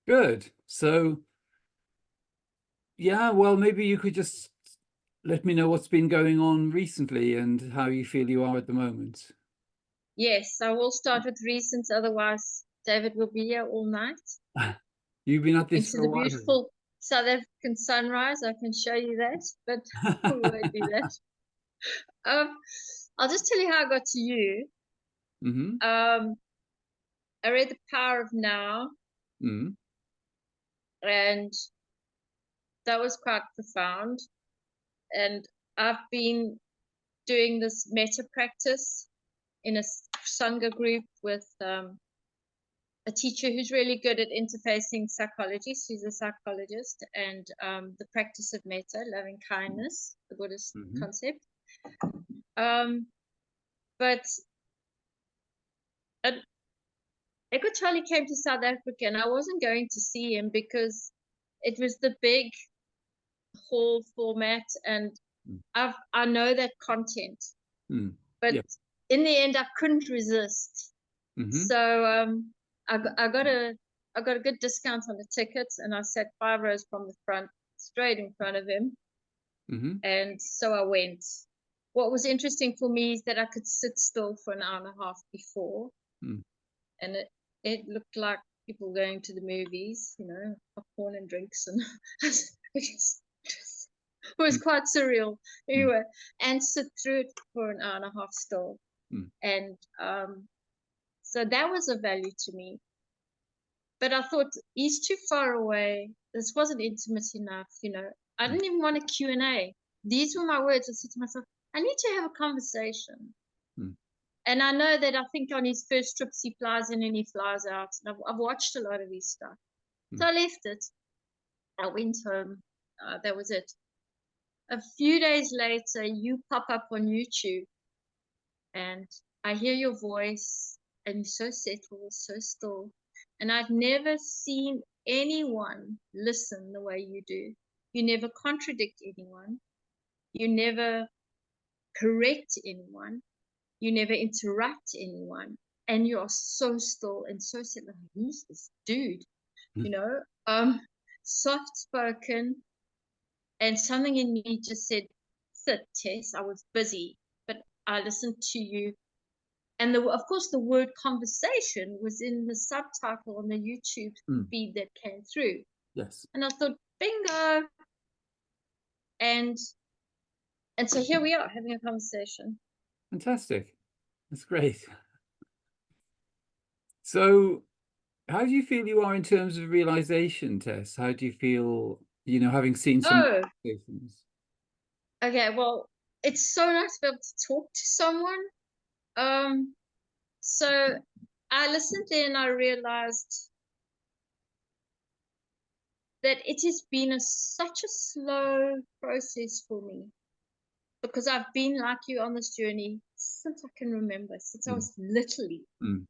Good. So, yeah, well, maybe you could just let me know what's been going on recently and how you feel you are at the moment. Yes, I will start with recent, otherwise David will be here all night. You've been at this Into for a the while. beautiful South African sunrise. I can show you that, but we won't do that. Um, I'll just tell you how I got to you. Hmm. Um, I read The Power of Now, Mm. and that was quite profound. And I've been doing this meta practice in a sangha group with a teacher who's really good at interfacing psychology. She's a psychologist, and the practice of metta, loving kindness, the Buddhist Hmm. concept. Um, but uh, Eckhart Tolle came to South Africa, and I wasn't going to see him because it was the big hall format, and I know that content, Mm. but Yeah. in the end, I couldn't resist. Hmm. So I got a good discount on the tickets, and I sat 5 rows from the front, straight in front of him, Hmm. and so I went. What was interesting for me is that I could sit still for an hour and a half before, Mm. and it looked like people going to the movies, popcorn and drinks, and it was Mm. quite surreal. Mm. Anyway, and sit through it for an hour and a half still, Mm. and so that was a value to me. But I thought he's too far away. This wasn't intimate enough. I Mm. didn't even want a Q&A. These were my words. I said to myself, I need to have a conversation. Mm. And I know that I think on his first trips he flies in and he flies out. And I've watched a lot of his stuff. So Mm. I left it. I went home. That was it. A few days later, you pop up on YouTube and I hear your voice, and you're so settled, so still. And I've never seen anyone listen the way you do. You never contradict anyone. You never correct anyone. You never interrupt anyone. And you are so still and so settled. Who's this dude? Mm. You know, um, soft spoken. And something in me just said, sit, Tess. I was busy, but I listened to you. And of course, the word conversation was in the subtitle on the YouTube Mm. feed that came through. Yes. And I thought, bingo. And and so here we are having a conversation. Fantastic. That's great. So, how do you feel you are in terms of realization, Tess? How do you feel, having seen some Oh, meditations? okay. Well, it's so nice to be able to talk to someone. Um, so I listened in and I realized that it has been such a slow process for me because I've been like you on this journey since I can remember, since I Mm. was literally. Mm.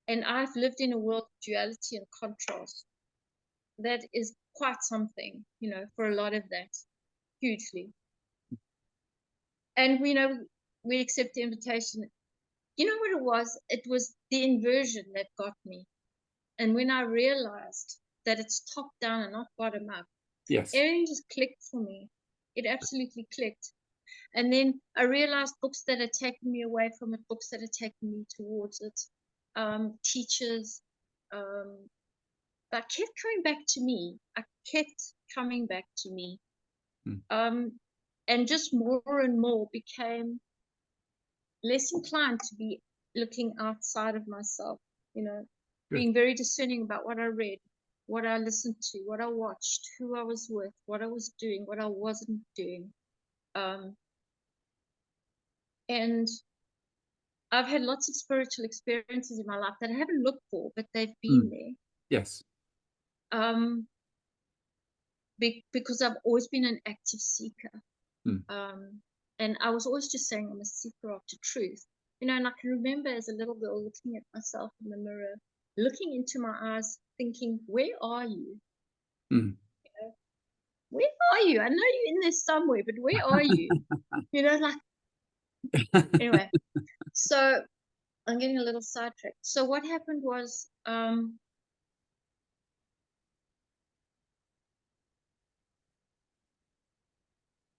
And I've lived in a world of duality and contrast. That is quite something, for a lot of that, hugely. And we accept the invitation. You know what it was? It was the inversion that got me. And when I realized that it's top down and not bottom up, Yes. everything just clicked for me. It absolutely clicked. And then I realized books that had taken me away from it, books that had taken me towards it, teachers. Um, but I kept coming back to me. I kept coming back to me. Mm. Um, and just more and more became less inclined to be looking outside of myself, you know, Good. being very discerning about what I read, what I listened to, what I watched, who I was with, what I was doing, what I wasn't doing. Um, and I've had lots of spiritual experiences in my life that I haven't looked for, but they've been Mm. there. Yes. Um, because I've always been an active seeker. Mm. And I was always just saying I'm a seeker after truth. And I can remember as a little girl looking at myself in the mirror, looking into my eyes, thinking, where are you? Mm. You know, where are you? I know you're in there somewhere, but where are you? Like, anyway, so I'm getting a little sidetracked. So what happened was,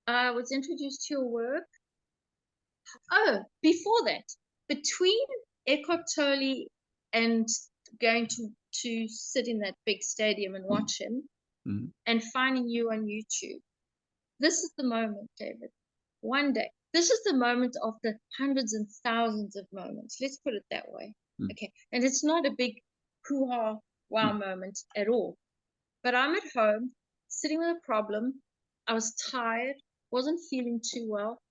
I was introduced to your work. Oh, before that, between Eckhart Tolle and going to sit in that big stadium and watch him and finding you on YouTube, this is the moment, David. One day, this is the moment of the hundreds and thousands of moments. Let's put it that way. Okay. And it's not a big hoo-ha, wow moment at all. But I'm at home, sitting with a problem. I was tired, wasn't feeling too well.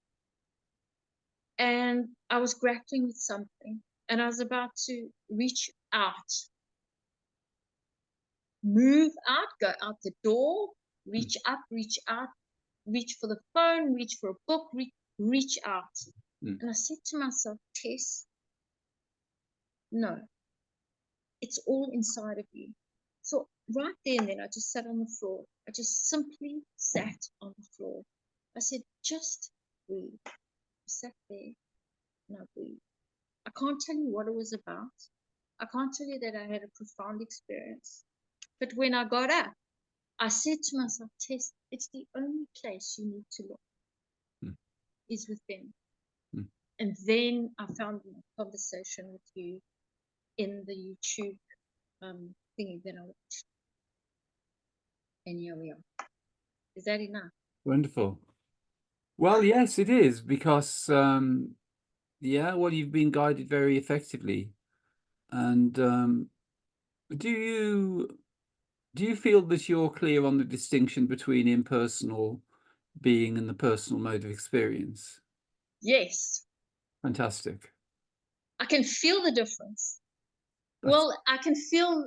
And I was grappling with something. And I was about to reach out, move out, go out the door, reach up, reach out, reach for the phone, reach for a book, reach out. And I said to myself, Tess, no, it's all inside of you. So right there and then, I just sat on the floor. I just simply sat on the floor. I said, just breathe. I sat there and I breathed. I can't tell you what it was about. I can't tell you that I had a profound experience. But when I got up, I said to myself, Tess, it's the only place you need to look is within. And then I found a conversation with you in the YouTube thingy that I watched. And here we are. Is that enough? Wonderful. Well, yes, it is, because yeah, well, you've been guided very effectively. And do you feel that you're clear on the distinction between impersonal being and the personal mode of experience? Yes. Fantastic. I can feel the difference. Well, I can feel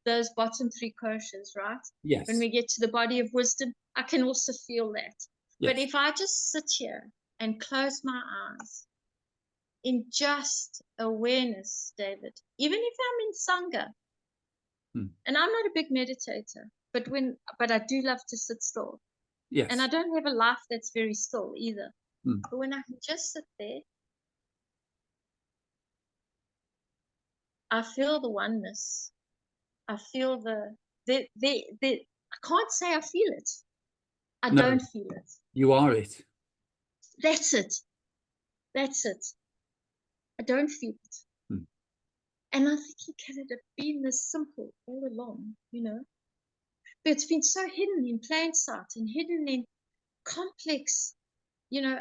those bottom three koshas, right? Yes. When we get to the body of wisdom, I can also feel that. Yes. But if I just sit here and close my eyes in just awareness, David, even if I'm in sangha, and I'm not a big meditator, but I do love to sit still. Yes. And I don't have a life that's very still either. But when I can just sit there, I feel the oneness. I feel I can't say I feel it. I don't feel it. You are it. That's it. That's it. I don't feel it. And I think it had been this simple all along, you know. But it's been so hidden in plain sight and hidden in complex, you know.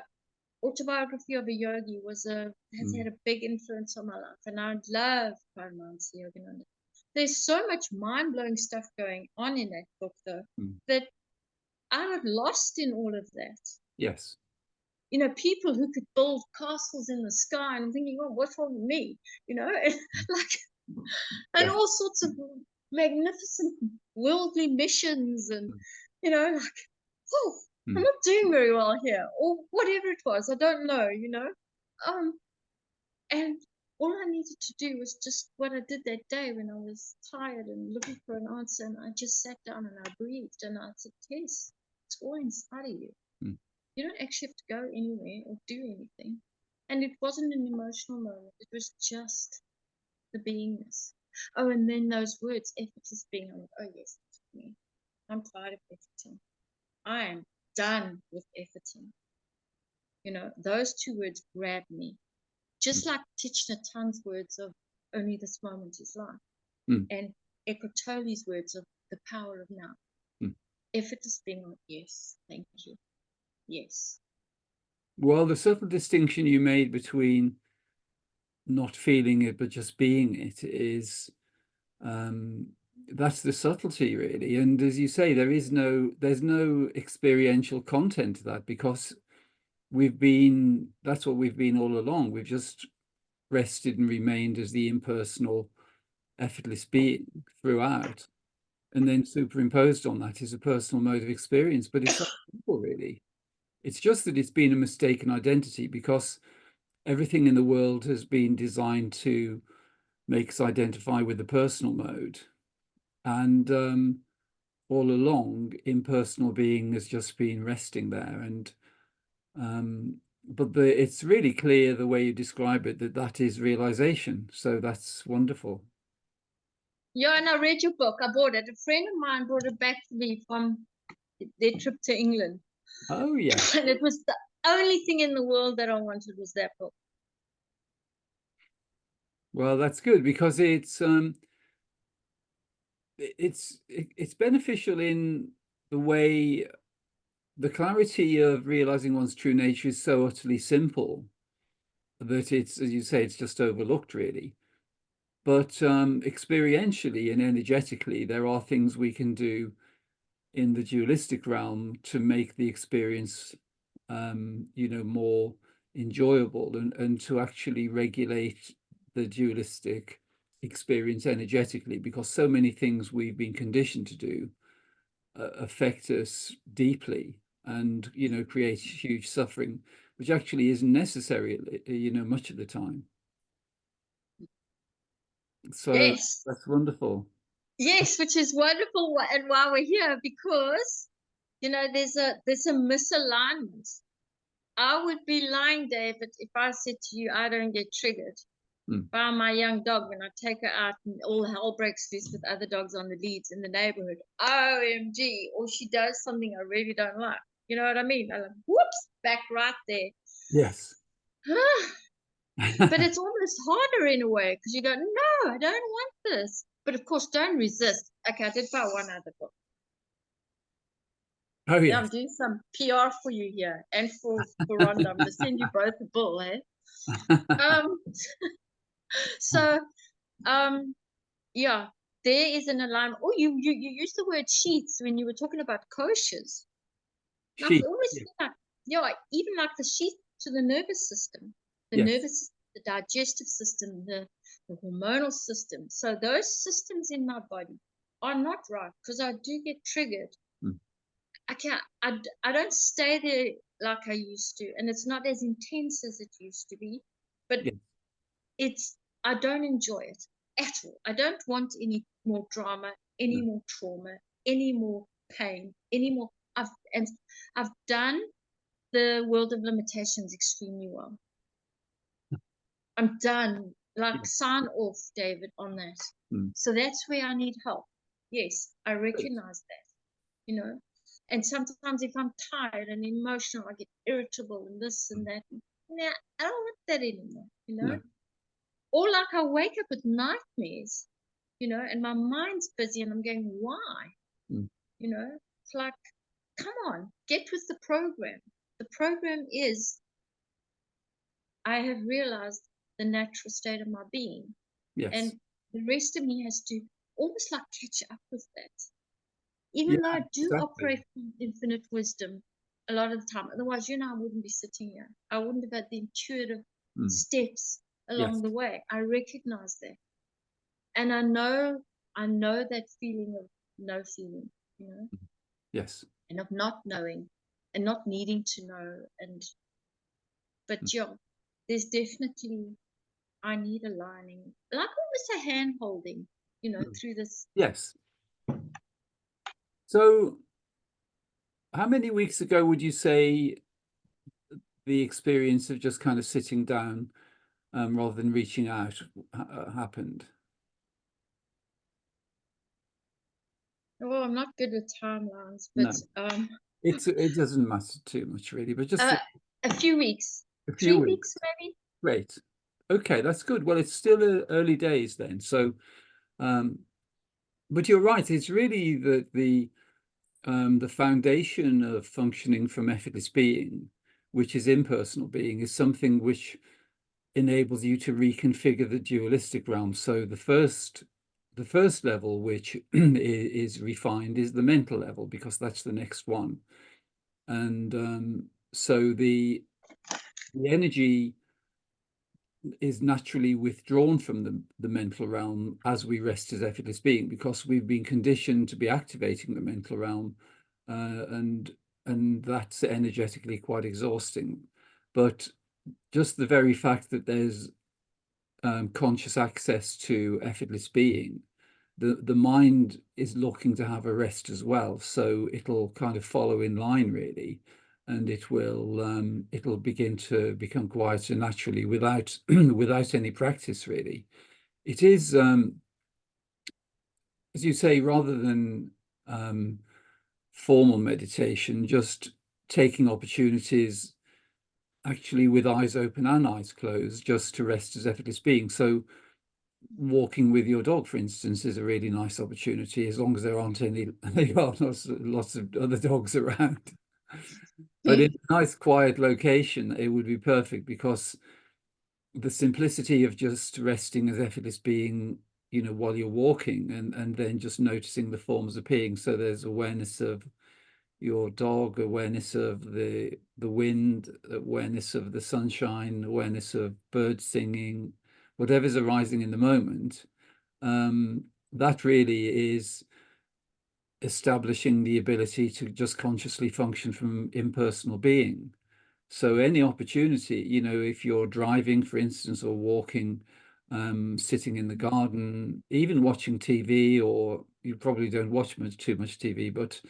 Autobiography of a Yogi has had a big influence on my life, and I love Paramhansa Yogananda. There's so much mind-blowing stuff going on in that book, though, that I got lost in all of that. Yes. You know, people who could build castles in the sky, and I'm thinking, oh, what's wrong with me? You know, and all sorts of magnificent worldly missions, and you know, like, oh, I'm not doing very well here, or whatever it was. I don't know, you know. And all I needed to do was just what I did that day when I was tired and looking for an answer, and I just sat down and I breathed and I said, Tess, it's all inside of you. You don't actually have to go anywhere or do anything. And it wasn't an emotional moment. It was just the beingness. Oh, and then those words, effortless being. I'm like, oh, yes, that's me. I'm tired of efforting. I am done with efforting. You know, those two words grabbed me. Just like Thich Nhat Hanh's words of only this moment is life. And Eckhart Tolle's words of the power of now. Effortless being. Like, yes, thank you. Yes. Well, the subtle distinction you made between not feeling it but just being it is that's the subtlety, really. And as you say, there's no experiential content to that, because that's what we've been all along. We've just rested and remained as the impersonal, effortless being throughout, and then superimposed on that is a personal mode of experience. But it's that simple, really. It's just that it's been a mistaken identity, because everything in the world has been designed to make us identify with the personal mode. And all along, impersonal being has just been resting there. And but it's really clear, the way you describe it, that is realization. So that's wonderful. Yeah, and I read your book. I bought it. A friend of mine brought it back to me from their trip to England. Oh, yeah. And it was the only thing in the world that I wanted was that book. Well, that's good, because it's beneficial in the way the clarity of realizing one's true nature is so utterly simple that it's, as you say, it's just overlooked, really. But experientially and energetically, there are things we can do in the dualistic realm to make the experience, more enjoyable, and to actually regulate the dualistic experience energetically, because so many things we've been conditioned to do affect us deeply, and create huge suffering, which actually isn't necessary, much of the time. So Yes. that's wonderful. Yes, which is wonderful, and why we're here, because there's a misalignment. I would be lying, David, if I said to you I don't get triggered by my young dog when I take her out and all hell breaks loose with other dogs on the leads in the neighborhood. OMG, or she does something I really don't like. You know what I mean? I'm like, whoops, back right there. Yes. But it's almost harder in a way, because you go, no, I don't want this. But of course, don't resist. Okay, I did buy one other book. Oh, Yeah, I'm yes. doing some PR for you here, and for Rhonda. I'm going to send you both a bill, eh? So, yeah, there is an alarm. Oh, you used the word sheaths when you were talking about koshas. Now, I've always been like, even like the sheath to the nervous system, the Yes. nervous system, the digestive system, the hormonal system. So those systems in my body are not right, because I do get triggered. I don't stay there like I used to, and it's not as intense as it used to be, but Yes. I don't enjoy it at all. I don't want any more drama, any more trauma, any more pain, any more. I've done the world of limitations extremely well. I'm done. Like, sign off, David, on that. So that's where I need help. Yes, I recognize that, And sometimes if I'm tired and emotional, I get irritable and this and that. Nah, I don't want that anymore, No. Or like I wake up with nightmares, and my mind's busy and I'm going, why? It's like, come on, get with the program. The program is, I have realized the natural state of my being. Yes. And the rest of me has to almost like catch up with that. Even though I do operate from infinite wisdom a lot of the time. Otherwise, I wouldn't be sitting here. I wouldn't have had the intuitive steps along the way. I recognize that. And I know that feeling of no feeling, Yes. and of not knowing and not needing to know. But there's definitely, I need aligning, like almost a hand holding, through this. Yes. So how many weeks ago would you say the experience of just kind of sitting down, rather than reaching out, happened? Oh, I'm not good with timelines, but No, it doesn't matter too much, really, but just a few weeks, a few 3 weeks. weeks maybe. Great. Okay, that's good. Well, it's still early days then. So, but you're right. It's really the foundation of functioning from effortless being, which is impersonal being, is something which enables you to reconfigure the dualistic realm. So the first level, which is refined, is the mental level, because that's the next one. And so the energy is naturally withdrawn from the mental realm as we rest as effortless being, because we've been conditioned to be activating the mental realm, and that's energetically quite exhausting. But just the very fact that there's conscious access to effortless being, the mind is looking to have a rest as well, so it'll kind of follow in line, really, and it'll begin to become quieter naturally without without any practice, really. It is, as you say, rather than formal meditation, just taking opportunities actually with eyes open and eyes closed, just to rest as effortless being. So walking with your dog, for instance, is a really nice opportunity, as long as there aren't any lots of other dogs around. But in a nice quiet location, it would be perfect, because the simplicity of just resting as effortless being, while you're walking, and then just noticing the forms appearing. So there's awareness of your dog, awareness of the wind, awareness of the sunshine, awareness of birds singing, whatever's arising in the moment. That really is establishing the ability to just consciously function from impersonal being. So any opportunity, if you're driving, for instance, or walking, sitting in the garden, even watching TV, or you probably don't watch too much TV, but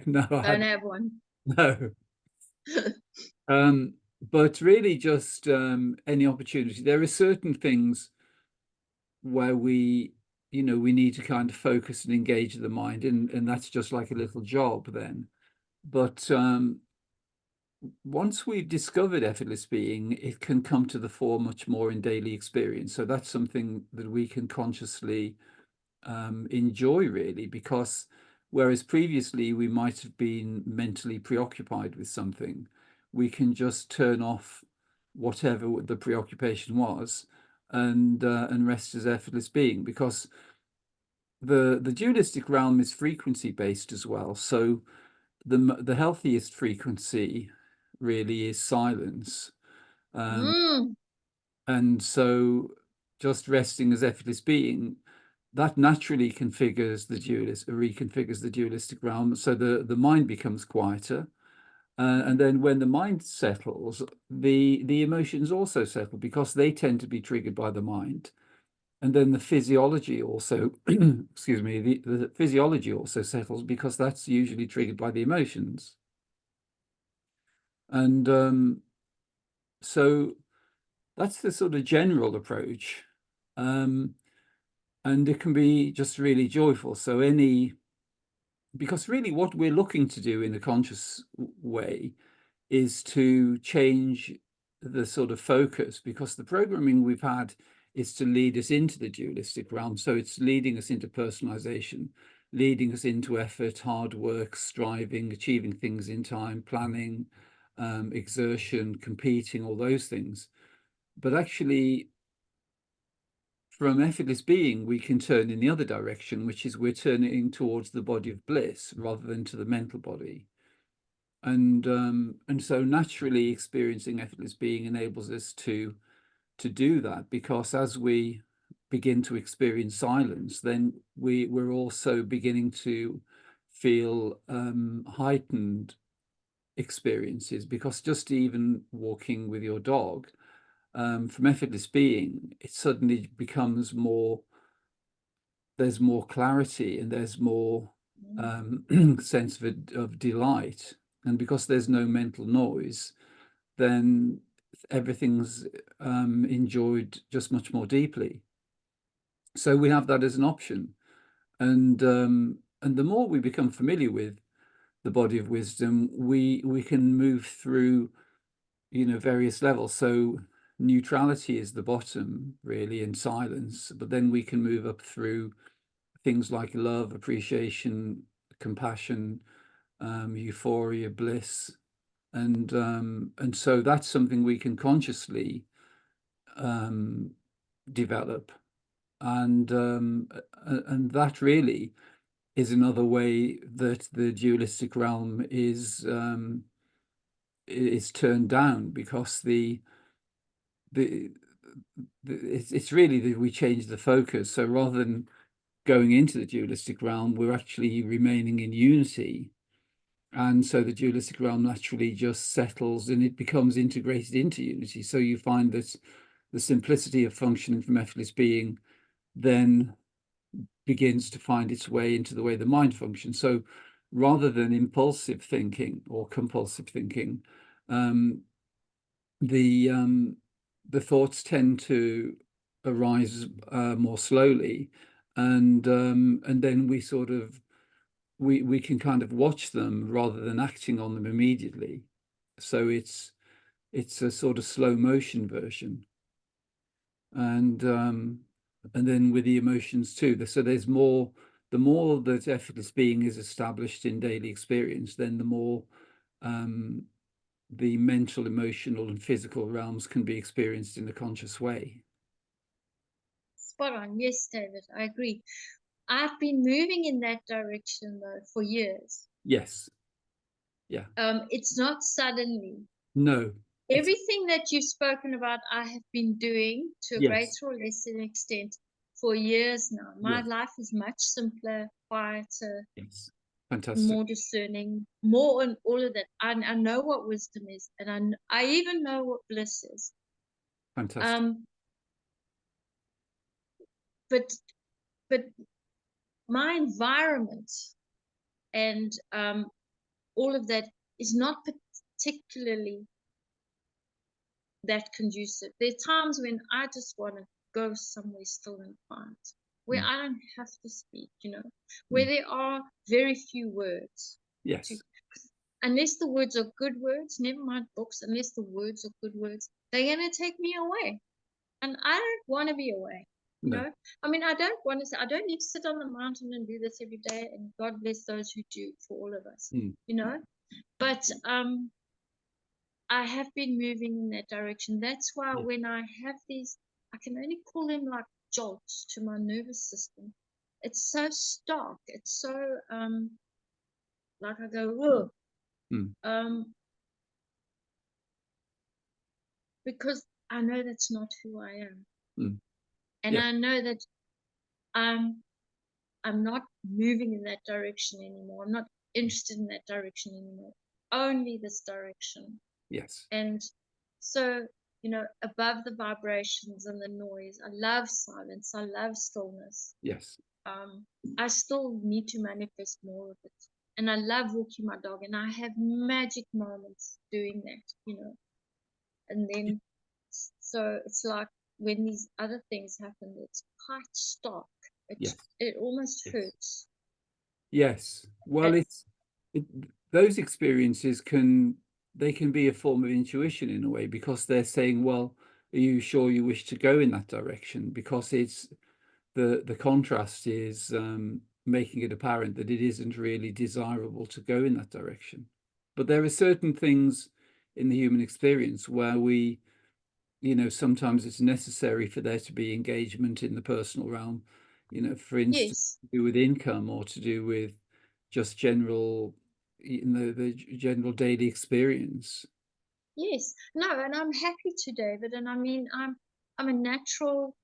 no, I Don't have have one. no. But really just any opportunity. There are certain things where we need to kind of focus and engage the mind, and that's just like a little job then. But once we've discovered effortless being, it can come to the fore much more in daily experience. So that's something that we can consciously enjoy, really, because whereas previously we might have been mentally preoccupied with something, we can just turn off whatever the preoccupation was, and rest as effortless being, because the dualistic realm is frequency based as well. So the healthiest frequency really is silence. Mm. And so just resting as effortless being, that naturally reconfigures the dualistic realm. So the mind becomes quieter. And then when the mind settles, the emotions also settle, because they tend to be triggered by the mind. And then the physiology also, excuse me, the physiology also settles, because that's usually triggered by the emotions. And so that's the sort of general approach. And it can be just really joyful. So because really what we're looking to do in a conscious way is to change the sort of focus, because the programming we've had is to lead us into the dualistic realm. So it's leading us into personalization, leading us into effort, hard work, striving, achieving things in time, planning, exertion, competing, all those things. But actually, from effortless being, we can turn in the other direction, which is we're turning towards the body of bliss rather than to the mental body. And so naturally experiencing effortless being enables us to do that, because as we begin to experience silence, then we're also beginning to feel heightened experiences, because just even walking with your dog, from effortless being, it suddenly becomes there's more clarity, and there's more sense of delight. And because there's no mental noise, then everything's enjoyed just much more deeply. So we have that as an option. And the more we become familiar with the body of wisdom, we can move through, various levels. So neutrality is the bottom, really, in silence, but then we can move up through things like love, appreciation, compassion, euphoria, bliss, and so that's something we can consciously develop, and that really is another way that the dualistic realm is turned down, because the it's really that we change the focus. So rather than going into the dualistic realm, we're actually remaining in unity. And so the dualistic realm naturally just settles, and it becomes integrated into unity. So you find that the simplicity of functioning from effortless being then begins to find its way into the way the mind functions. So rather than impulsive thinking or compulsive thinking, um, the thoughts tend to arise more slowly, and then we sort of we can kind of watch them rather than acting on them immediately. So it's a sort of slow motion version. And then with the emotions too. So there's more, the more that effortless being is established in daily experience, then the more the mental, emotional, and physical realms can be experienced in a conscious way. Spot on. Yes, David, I agree. I've been moving in that direction though for years. Yes. Yeah. It's not suddenly. No. Everything that you've spoken about, I have been doing to a Yes. greater or lesser extent for years now. My Yes. life is much simpler, quieter, Yes. Fantastic. more discerning, more on all of that. I know what wisdom is, and I even know what bliss is. Fantastic. Um, but but my environment and all of that is not particularly that conducive. There are times when I just want to go somewhere still and quiet, where Mm. I don't have to speak, where Mm. there are very few words. To, Yes. unless the words are good words, never mind books, unless the words are good words, they're going to take me away. And I don't want to be away. No. I mean, I don't want to say, I don't need to sit on the mountain and do this every day. And God bless those who do for all of us, Mm. But I have been moving in that direction. That's why Yeah. when I have these, I can only call them like jolts to my nervous system. It's so stark. It's so like I go, whoa, Mm. because I know that's not who I am, Mm. and Yeah. I know that I'm I'm not moving in that direction anymore. I'm not interested in that direction anymore. Only this direction. Yes. And so, above the vibrations and the noise, I love silence. I love stillness. Yes. Um, I still need to manifest more of it. And I love walking my dog, and I have magic moments doing that. And then, so it's like when these other things happen, it's quite stark. Yes. It almost Yes. hurts. Yes. Well, And it, those experiences they can be a form of intuition in a way, because they're saying, well, are you sure you wish to go in that direction? Because it's the contrast is making it apparent that it isn't really desirable to go in that direction. But there are certain things in the human experience where sometimes it's necessary for there to be engagement in the personal realm, for instance, yes, to do with income, or to do with just general, the general daily experience. yes. No, and I'm happy to, David. And I mean, I'm a natural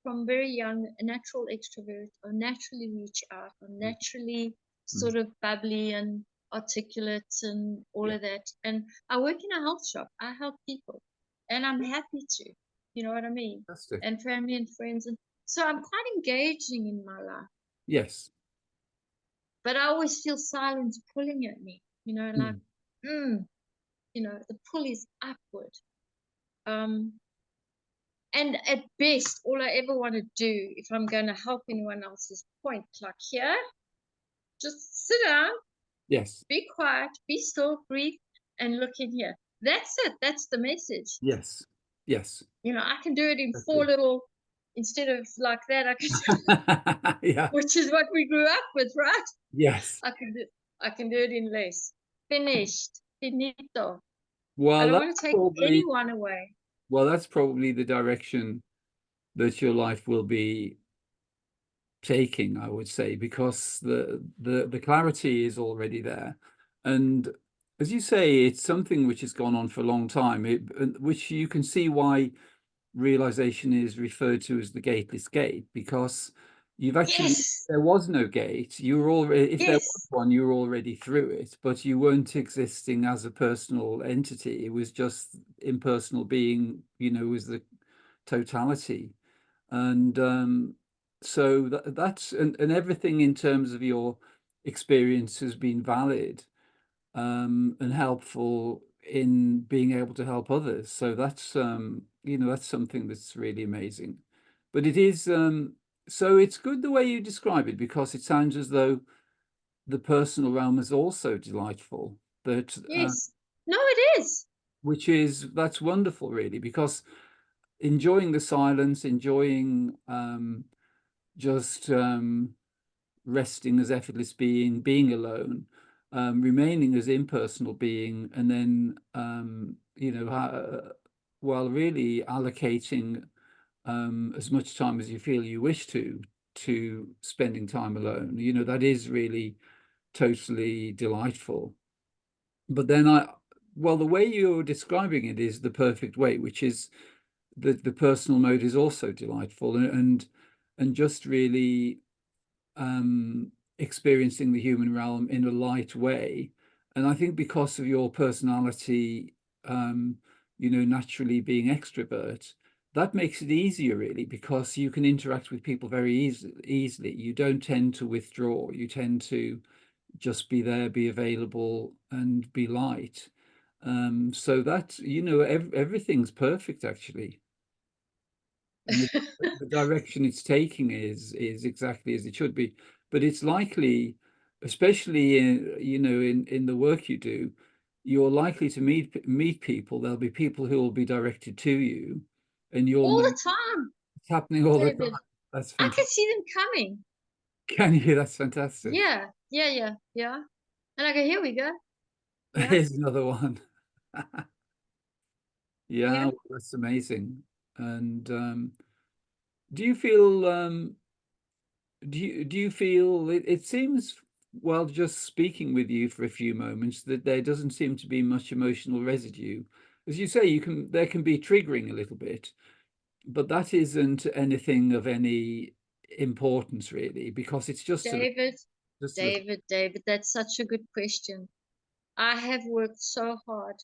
from very young, a natural extrovert. I naturally reach out. I'm Mm. naturally Mm. sort of bubbly and articulate and all Yeah. of that. And I work in a health shop. I help people, and I'm happy to. You know what I mean? Fantastic. And family and friends, and so I'm quite engaging in my life. Yes. But I always feel silence pulling at me. Like, Mm. mm, the pull is upward. Um, And at best, all I ever want to do if I'm going to help anyone else is point, like here, just sit down, Yes. be quiet, be still, breathe, and look in here. That's it. That's the message. Yes. Yes. I can do it in That's four good. little, instead of like that, Yeah. which is what we grew up with, right? Yes. I can do it in less. Finished. Finito. I Well, don't want that's to take probably anyone away. that's probably the direction that your life will be taking, I would say, because the clarity is already there. And as you say, it's something which has gone on for a long time, which you can see why realization is referred to as the gateless gate, because you've actually, Yes. there was no gate. You were already, if there was Yes. one, you were already through it, but you weren't existing as a personal entity. It was just impersonal being, was the totality. And so that's and everything in terms of your experience has been valid and helpful in being able to help others. So that's something that's really amazing. But it is so it's good the way you describe it, because it sounds as though the personal realm is also delightful. That Yes. No, it is. that's wonderful, really, because enjoying the silence, enjoying just resting as effortless being, being alone, remaining as impersonal being, and then while really allocating as much time as you feel you wish to spending time alone. That is really totally delightful. But then well, the way you're describing it is the perfect way, which is the personal mode is also delightful, and just really experiencing the human realm in a light way. And I think because of your personality, naturally being extrovert, that makes it easier, really, because you can interact with people very easily. You don't tend to withdraw. You tend to just be there, be available, and be light. So that, everything's perfect, actually. And the direction it's taking is exactly as it should be. But it's likely, especially in the work you do, you're likely to meet people. There'll be people who will be directed to you, and you'll All know the time, it's happening all the David. time. That's I can fantastic. see them coming. Can you? That's fantastic. Yeah, yeah, yeah, yeah. And I go, here we go. Yeah, Here's another one. Yeah, yeah. well, that's amazing. And do you feel do you feel it seems, well, just speaking with you for a few moments, that there doesn't seem to be much emotional residue. As you say, there can be triggering a little bit, but that isn't anything of any importance, really, because it's David, just a little. David, that's such a good question. I have worked so hard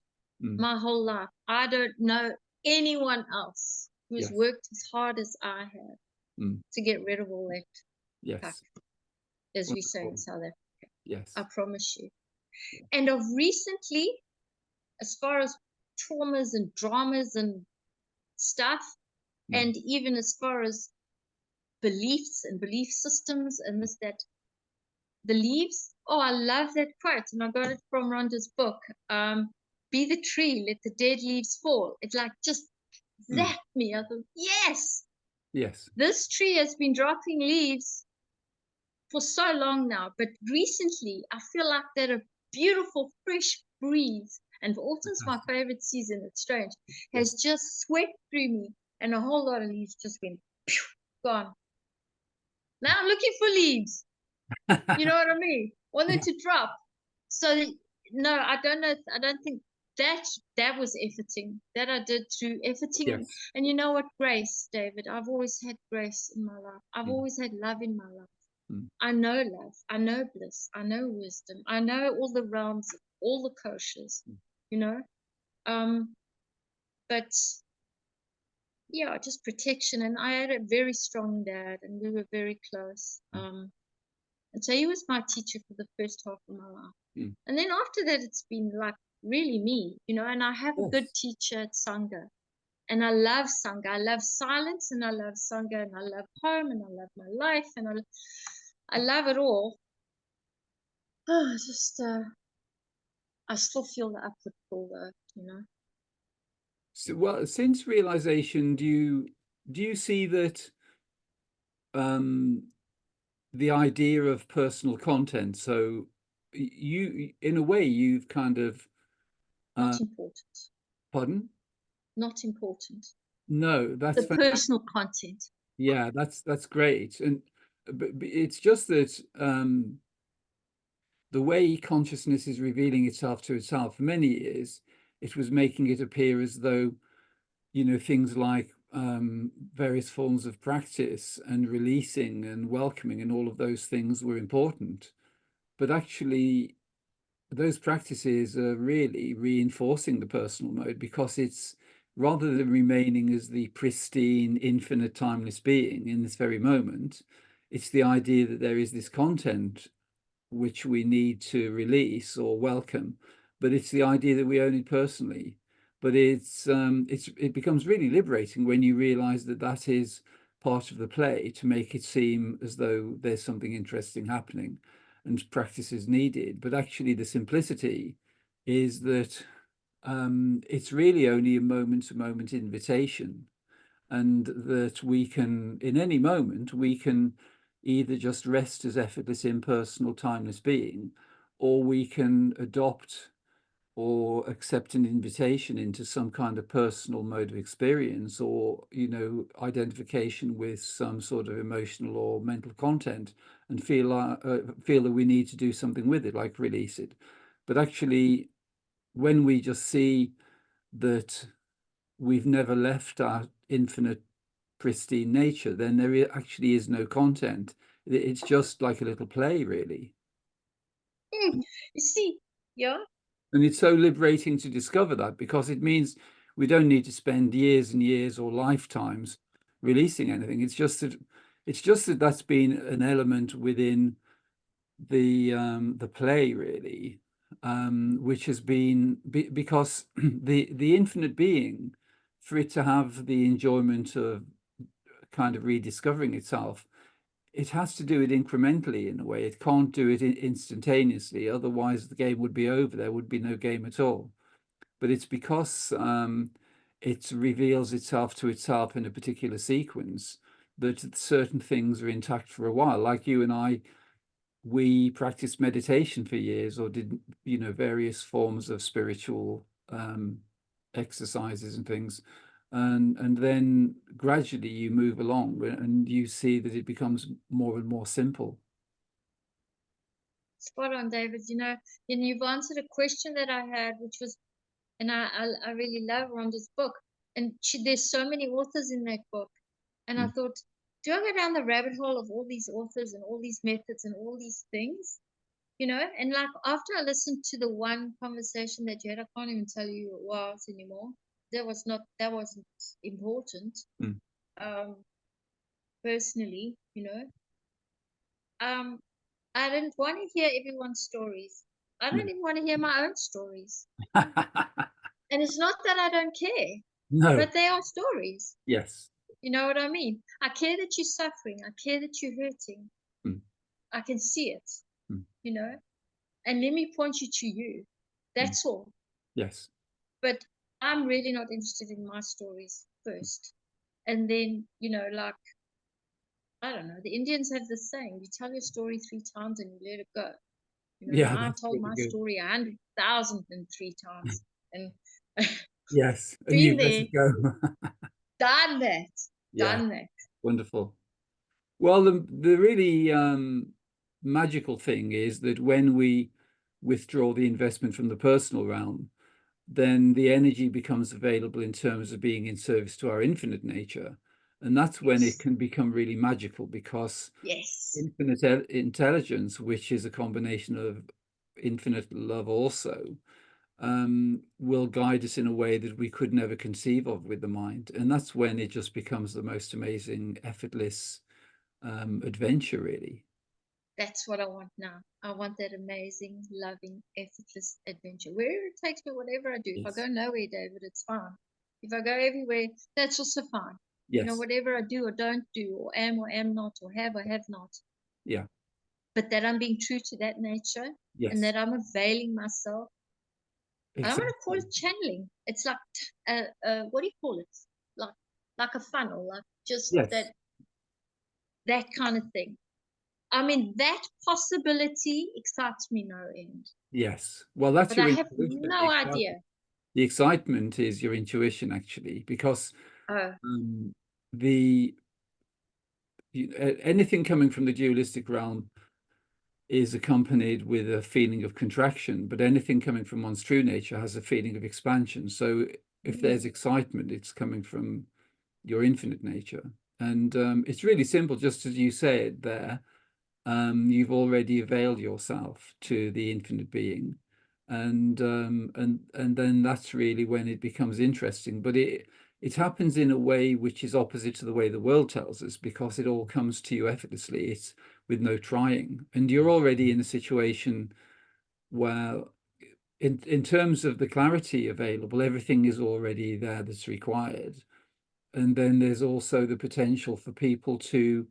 Mm, my whole life. I don't know anyone else who's yes. worked as hard as I have Mm, to get rid of all that fuck, yes. as we say in Wonderful. South Africa. I Yes. promise you. Yeah. And of recently, as far as traumas and dramas and stuff, Mm, and even as far as beliefs and belief systems and this, that, the leaves. Oh, I love that quote, and I got it from Rhonda's book. Be the tree, let the dead leaves fall. It like just mm, zapped me. I thought, yes, yes. this tree has been dropping leaves for so long now, but recently I feel like that a beautiful fresh breeze, and autumn's my Fantastic. favorite season, it's strange, has Yes. just swept through me, and a whole lot of leaves just went pew, gone. Now I'm looking for leaves. You know what I mean? Want them Yeah. to drop. So no, I don't know. I don't think that that was efforting. That I did through efforting. Yes. And you know what? Grace, David. I've always had grace in my life. I've Mm, always had love in my life. mm, I know love. I know bliss. I know wisdom. I know all the realms, all the koshas. mm, You know. Um, but yeah, just protection. And I had a very strong dad, and we were very close. mm, And so he was my teacher for the first half of my life. mm. And then after that, it's been like really me, you know, and I have a good Yes. teacher at Sangha. And I love Sangha. I love silence and I love Sangha and I love home and I love my life and I love it all. Oh, I still feel the upward pull though, you know. So, well, since realization, do you see that um, the idea of personal content? So, in a way, you've kind of, uh, Not important. pardon? Not important. No, that's The fantastic. personal content. Yeah, that's great. And but it's just that the way consciousness is revealing itself to itself for many years, it was making it appear as though things like various forms of practice and releasing and welcoming and all of those things were important. But actually, those practices are really reinforcing the personal mode, because it's, rather than remaining as the pristine, infinite, timeless being in this very moment, it's the idea that there is this content which we need to release or welcome, but it's the idea that we own it personally. But it becomes really liberating when you realize that that is part of the play, to make it seem as though there's something interesting happening. and practices needed. But actually the simplicity is that it's really only a moment-to-moment invitation, and that we can, in any moment, we can either just rest as effortless, impersonal, timeless being, or we can adopt or accept an invitation into some kind of personal mode of experience, or identification with some sort of emotional or mental content, and feel that we need to do something with it, like release it. But actually, when we just see that we've never left our infinite pristine nature, then there actually is no content. It's just like a little play, really. You see, yeah, And it's so liberating to discover that, because it means we don't need to spend years and years or lifetimes releasing anything. It's just that that's been an element within the play, really, which has been because the infinite being, for it to have the enjoyment of kind of rediscovering itself, it has to do it incrementally in a way. It can't do it instantaneously. Otherwise, the game would be over. There would be no game at all. But it's because it reveals itself to itself in a particular sequence that certain things are intact for a while. Like you and I, we practiced meditation for years, or did various forms of spiritual exercises and things, and then gradually you move along and you see that it becomes more and more simple. spot on, David. And you've answered a question that I had, which was, and I really love Rhonda's book, and there's so many authors in that book, and I Mm, thought, do I go down the rabbit hole of all these authors and all these methods and all these things? And like after I listened to the one conversation that you had, I can't even tell you who it was anymore. That wasn't important. mm, Um, personally, um, I didn't want to hear everyone's stories. I no. don't even want to hear my own stories. And it's not that I don't care, No. but they are stories. Yes. You know what I mean? I care that you're suffering. I care that you're hurting. Mm, I can see it, mm, you know, and let me point you to you. mm. That's all. Yes. But I'm really not interested in my stories first. And then, like, I don't know, the Indians have this saying, you tell your story 3 times and you let it go. And Yeah, I that's told really my good. story 100,003 times. And Yes, and been you've let there, it go. done that, Yeah, done that. wonderful. Well, the really magical thing is that when we withdraw the investment from the personal realm, then the energy becomes available in terms of being in service to our infinite nature. And that's when it Yes, can become really magical, because yes. infinite intelligence, which is a combination of infinite love also, will guide us in a way that we could never conceive of with the mind. And that's when it just becomes the most amazing, effortless adventure, really. That's what I want now. I want that amazing, loving, effortless adventure. Wherever it takes me, whatever I do. If I Yes. go nowhere, David, it's fine. If I go everywhere, that's also fine. Yes. Whatever I do or don't do, or am not, or have not. Yeah. But that I'm being true to that nature, and Yes. that I'm availing myself. I don't want to call Exactly. it channeling. It's like, what do you call it? Like a funnel, like just Yes. that kind of thing. I mean, that possibility excites me no end. Yes. Well, that's But I your have intuition. no idea. The excitement is your intuition, actually, because Oh, um, the anything coming from the dualistic realm is accompanied with a feeling of contraction, but anything coming from one's true nature has a feeling of expansion. So if mm, there's excitement, it's coming from your infinite nature. And it's really simple, just as you said there. You've already availed yourself to the infinite being, and then that's really when it becomes interesting. But it happens in a way which is opposite to the way the world tells us, because it all comes to you effortlessly. It's with no trying, and you're already in a situation where, in terms of the clarity available, everything is already there that's required. And then there's also the potential for people to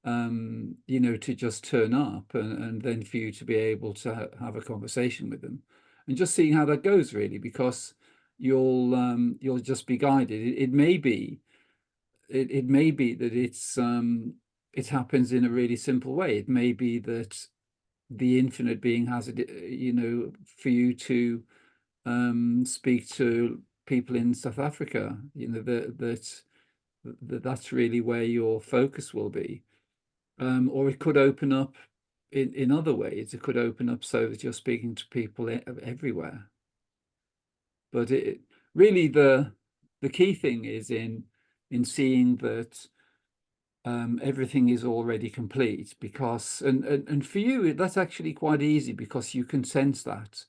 you know, to just turn up and then for you to be able to have a conversation with them, and just seeing how that goes, really, because you'll just be guided. It may be it may be that it happens in a really simple way. It may be that the infinite being has it, you know, for you to speak to people in South Africa, you know, that's really where your focus will be. Or it could open up in other ways. It could open up so that you're speaking to people everywhere. But it really the key thing is in seeing that everything is already complete, because and for you that's actually quite easy because you can sense that.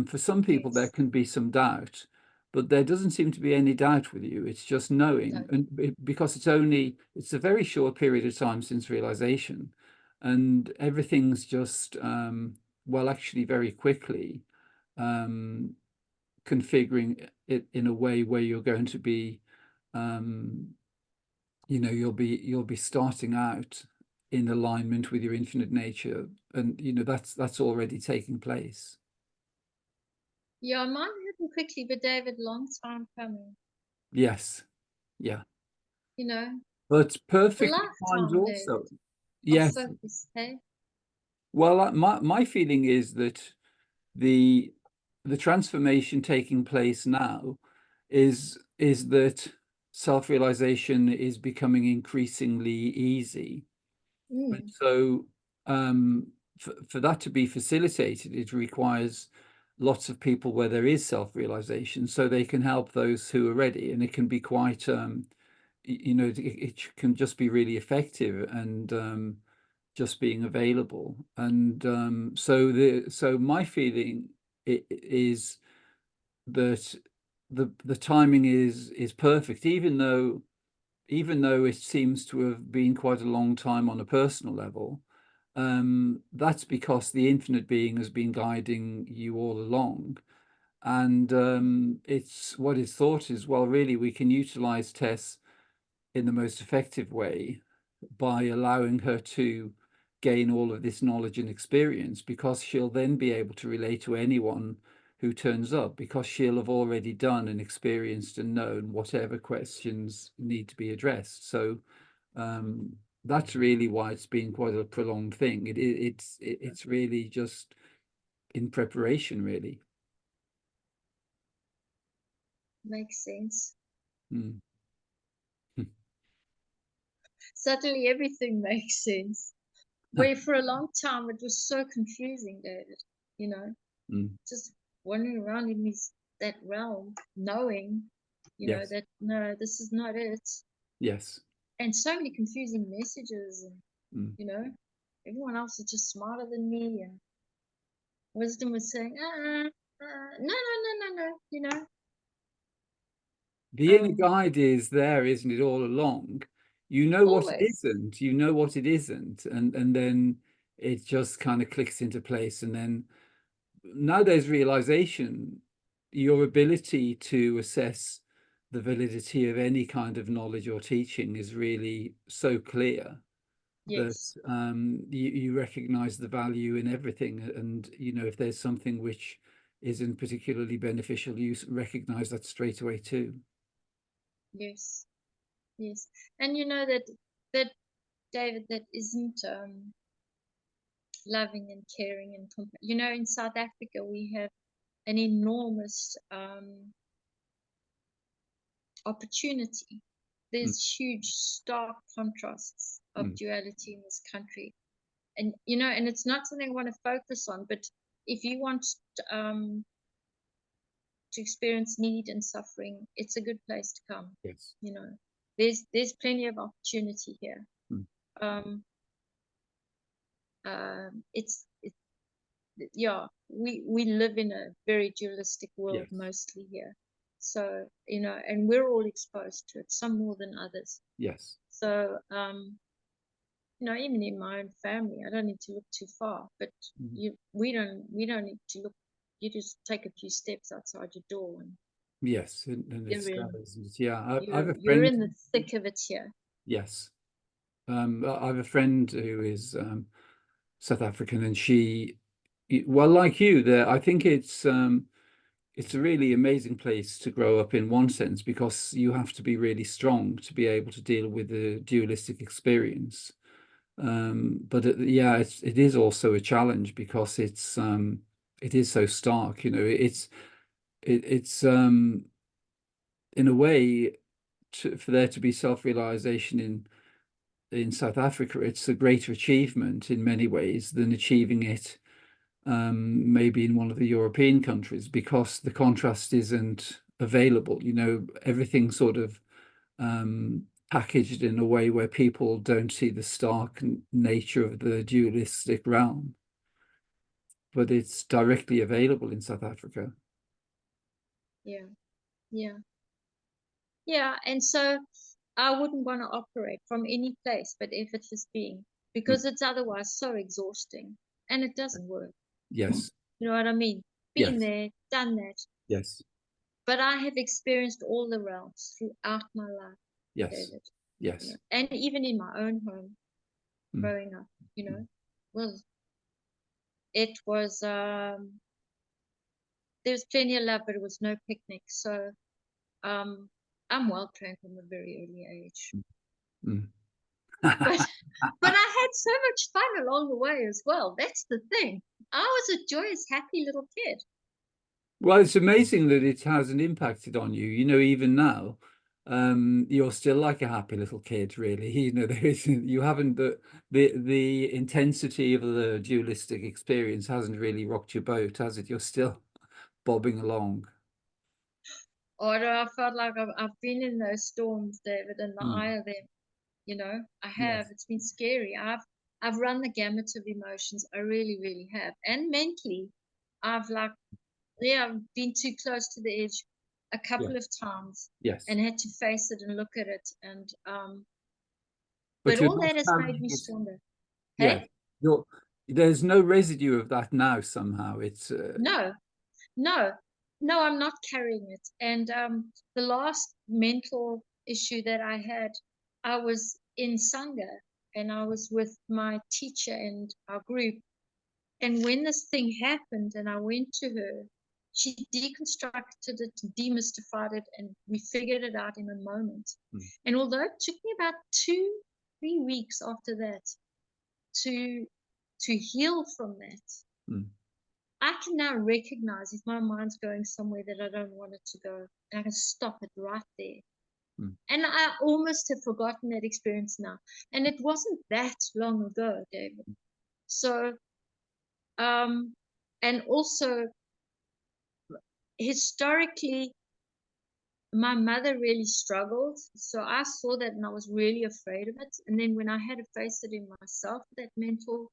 For some people there Yes. can be some doubt, but there doesn't seem to be any doubt with you. It's just knowing, No. and because it's a very short period of time since realization, and everything's just well, actually very quickly um, configuring it in a way where you're going to be um, you know, you'll be starting out in alignment with your infinite nature, and you know that's already taking place. Yeah, mine happened quickly, but David, long time coming. Yes, yeah, You know, but a perfectly timed lifetime, David, also. of Yes, focus, hey? well, my feeling is that the the transformation taking place now is that self-realization is becoming increasingly easy. And Mm, so, for that to be facilitated, it requires lots of people where there is self-realization, so they can help those who are ready. And it can be quite, you know, it can just be really effective and just being available. And so my feeling is that the timing is perfect, even though it seems to have been quite a long time on a personal level. That's because the infinite being has been guiding you all along. And it's what is thought is, well, really, we can utilize Tess in the most effective way by allowing her to gain all of this knowledge and experience, because she'll then be able to relate to anyone who turns up, because she'll have already done and experienced and known whatever questions need to be addressed. So um, that's really why it's been quite a prolonged thing. It's really just in preparation, really. makes sense. Mm. Suddenly everything makes sense. Where for a long time it was so confusing, David, you know, Mm. just wandering around in that realm, knowing, Yes, that no, this is not it. yes. And so many confusing messages, and Mm. you know, everyone else is just smarter than me, and wisdom was saying, no, no, no, no, no, The inner um, guide is there, isn't it, all along? You know what it always, isn't, you know what it isn't, and then it just kind of clicks into place. And then now there's realization, your ability to assess the validity of any kind of knowledge or teaching is really so clear that yes, you recognize the value in everything. And you know, if there's something which isn't particularly beneficial, you recognize that straight away too. yes, yes, and that David, that isn't loving and caring and in South Africa we have an enormous opportunity. Mm, There's huge stark contrasts of mm, duality in this country, and and it's not something I want to focus on, but if you want um, to experience need and suffering, it's a good place to come. yes. You know, there's plenty of opportunity here. Mm, Um, it's yeah, we live in a very dualistic world yes. mostly here, so and we're all exposed to it, some more than others. Yes. So even in my own family, I don't need to look too far, but Mm. we don't need to look. You just take a few steps outside your door and Yes, and you're it's that, in isn't it? Yeah, I have you're a you're friend. in the thick of it here. Yes, I have a friend who is South African, and she, well, like you, there, I think it's a really amazing place to grow up in one sense, because you have to be really strong to be able to deal with the dualistic experience. But yeah, it is also a challenge, because it is so stark. It's in a way, for there to be self-realization in South Africa, it's a greater achievement in many ways than achieving it maybe in one of the European countries, because the contrast isn't available. Everything sort of packaged in a way where people don't see the stark nature of the dualistic realm, but it's directly available in South Africa. Yeah, yeah, yeah. And so I wouldn't want to operate from any place but effortless being, Mm. because it's otherwise so exhausting and it doesn't work. Yes, You know what I mean? Been yes, there, done that. yes, But I have experienced all the realms throughout my life, yes, David. yes. And even in my own home Mm, growing up, mm. well, it was there was plenty of love, but it was no picnic. So um, I'm well trained from a very early age. Mm. But but I had so much fun along the way as well. That's the thing. I was a joyous, happy little kid. Well, it's amazing that it hasn't impacted on you. Even now, you're still like a happy little kid, really. There isn't, you haven't, the intensity of the dualistic experience hasn't really rocked your boat, has it? You're still bobbing along. Although I felt like I've been in those storms, David, in the eye Mm. of them. I have. Yes, It's been scary. I've run the gamut of emotions. I really, really have. And mentally, I've I've been too close to the edge a yes, couple of times yes. and had to face it and look at it. And But but you're all not that has made carrying me it. stronger. Yes, Hey? there's no residue of that now somehow. It's No, no, no, I'm not carrying it. And the last mental issue that I had, I was in sangha and I was with my teacher and our group. And when this thing happened and I went to her, she deconstructed it, demystified it, and we figured it out in a moment. mm, And although it took me about 3 weeks after that to heal from that, mm, I can now recognize if my mind's going somewhere that I don't want it to go, and I can stop it right there. mm, And I almost have forgotten that experience now. And it wasn't that long ago, David. So, um, and also historically, my mother really struggled. So I saw that and I was really afraid of it. And then when I had to face it in myself, that mental,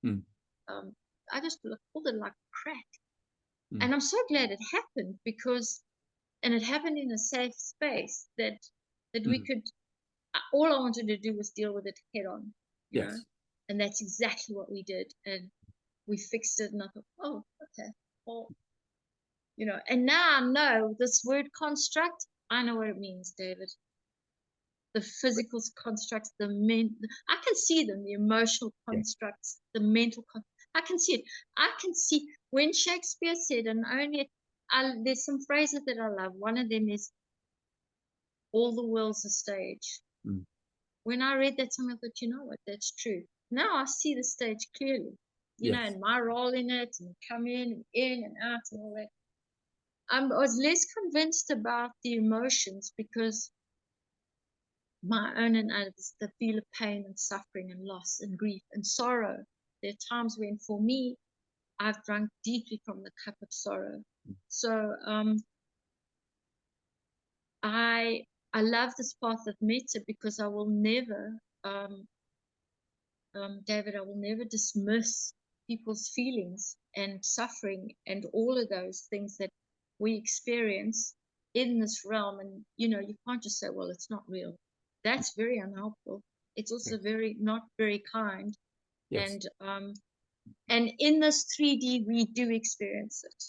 mm, um, I just called it like crack. mm. And I'm so glad it happened because and it happened in a safe space that we Mm. could all I wanted to do was deal with it head on, Yes. and that's exactly what we did, and we fixed it. And I thought, oh, okay, well, and now I know this word construct. I know what it means, David. The physical constructs, I can see them, the emotional Yeah. constructs, the mental I can see it. I can see when Shakespeare said, and only there's some phrases that I love. One of them is all the world's a stage. Mm. When I read that song, I thought, you know what, that's true. Now I see the stage clearly, Yes. and my role in it, and come in and out, and all that. I was less convinced about the emotions because my own and others, the feel of pain and suffering and loss and grief and sorrow. There are times when, for me, I've drunk deeply from the cup of sorrow. So I love this path of metta because I will never David, I will never dismiss people's feelings and suffering and all of those things that we experience in this realm. And you can't just say, well, it's not real. That's very unhelpful. It's also Yes. very not very kind. Yes. And in this 3D, we do experience it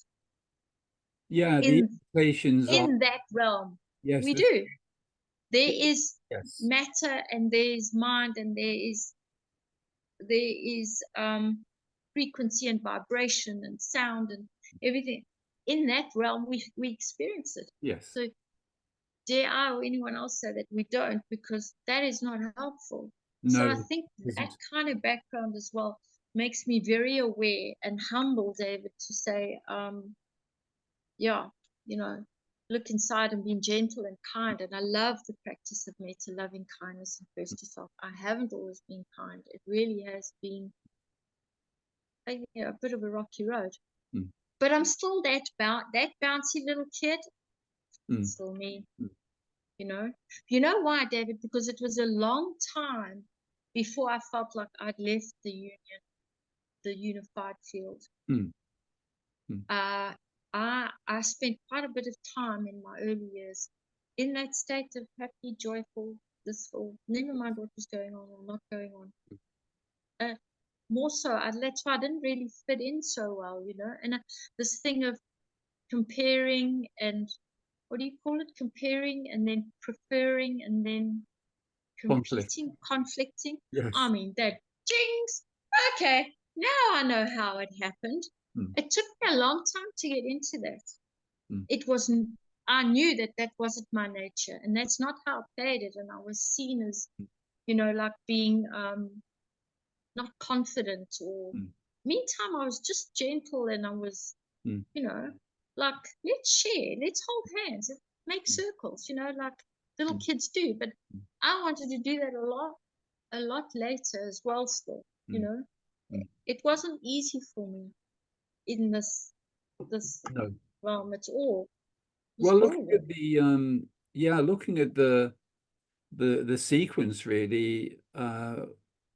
Yeah, the in implications are, in that realm. yes, We do. There is Yes. matter, and there is mind, and there is frequency and vibration and sound and everything. In that realm, we experience it. Yes. So dare I or anyone else say that we don't, because that is not helpful. So I No, think it that isn't. kind of background as well makes me very aware and humble, David, to say, yeah, you know, look inside and being gentle and kind. And I love the practice of metta, loving kindness and first yourself. I haven't always been kind. It really has been a bit of a rocky road. Mm. But I'm still that bouncy little kid. Mm. Still me. Mm. You know? You know why, David? Because it was a long time before I felt like I'd left the union, the unified field. Mm. Mm. I spent quite a bit of time in my early years in that state of happy, joyful, blissful, never mind what was going on or not going on. More so, that's why I didn't really fit in so well, you know. And this thing of comparing and what do you call it? Comparing and then preferring and then Conflict. competing, conflicting. I Yes. mean, that jinx. Okay, now I know how it happened. Mm. It took me a long time to get into that. Mm. It wasn't, I knew that that wasn't my nature, and that's not how I played it. And I was seen as, you know, like being not confident, or Mm. meantime, I was just gentle, and I was, Mm. you know, like, let's share, let's hold hands, let's make circles, you know, like little Mm. kids do. But Mm. I wanted to do that a lot later as well, still, you Mm. know. Mm. It wasn't easy for me in this No. realm at all. It was Well, looking horrible. at the looking at the sequence really,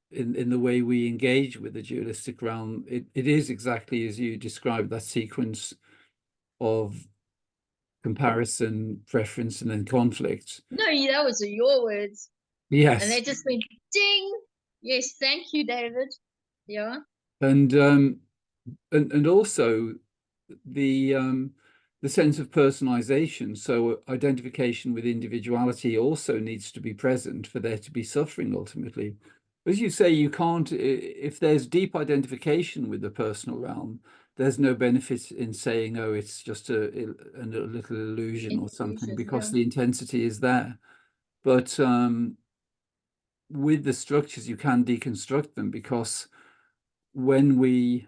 in the way we engage with the dualistic realm, it is exactly as you described, that sequence of comparison, preference, and then conflict. No, that was your words. And they Yes. just went ding. Yes, thank you, David. Yeah. And also the sense of personalization. So identification with individuality also needs to be present for there to be suffering ultimately. As you say, you can't, if there's deep identification with the personal realm, there's no benefit in saying, oh, it's just a little illusion or something, Inclusion. because Yeah. the intensity is there. But with the structures, you can deconstruct them, because when we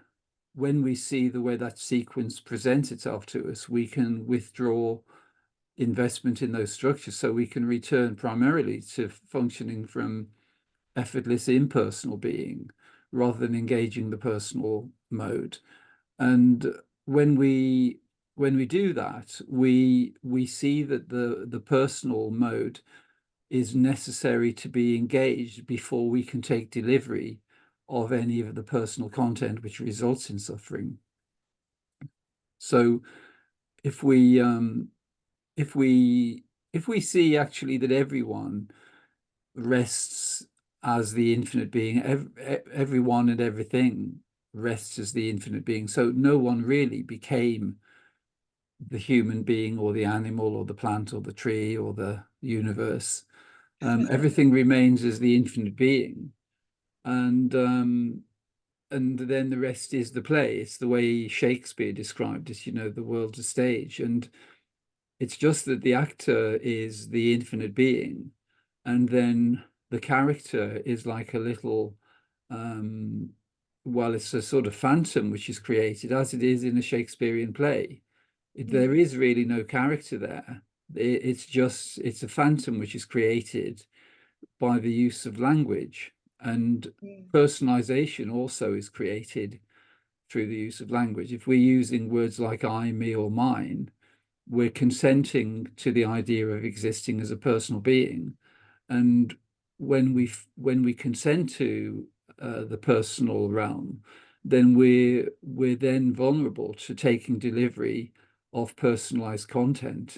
see the way that sequence presents itself to us, we can withdraw investment in those structures, so we can return primarily to functioning from effortless impersonal being rather than engaging the personal mode. And when we do that, we see that the personal mode is necessary to be engaged before we can take delivery of any of the personal content which results in suffering. So if we if we if we see actually that everyone rests as the infinite being, everyone and everything rests as the infinite being, so no one really became the human being or the animal or the plant or the tree or the universe. Everything remains as the infinite being, and then the rest is the play. It's the way Shakespeare described it, the world's a stage. And it's just that the actor is the infinite being, and then the character is like a little, well, it's a sort of phantom which is created, as it is in a Shakespearean play. There is really no character there. It's a phantom which is created by the use of language. And personalization also is created through the use of language. If we're using words like I, me, or mine, we're consenting to the idea of existing as a personal being. And when we consent to the personal realm, then we're then vulnerable to taking delivery of personalized content.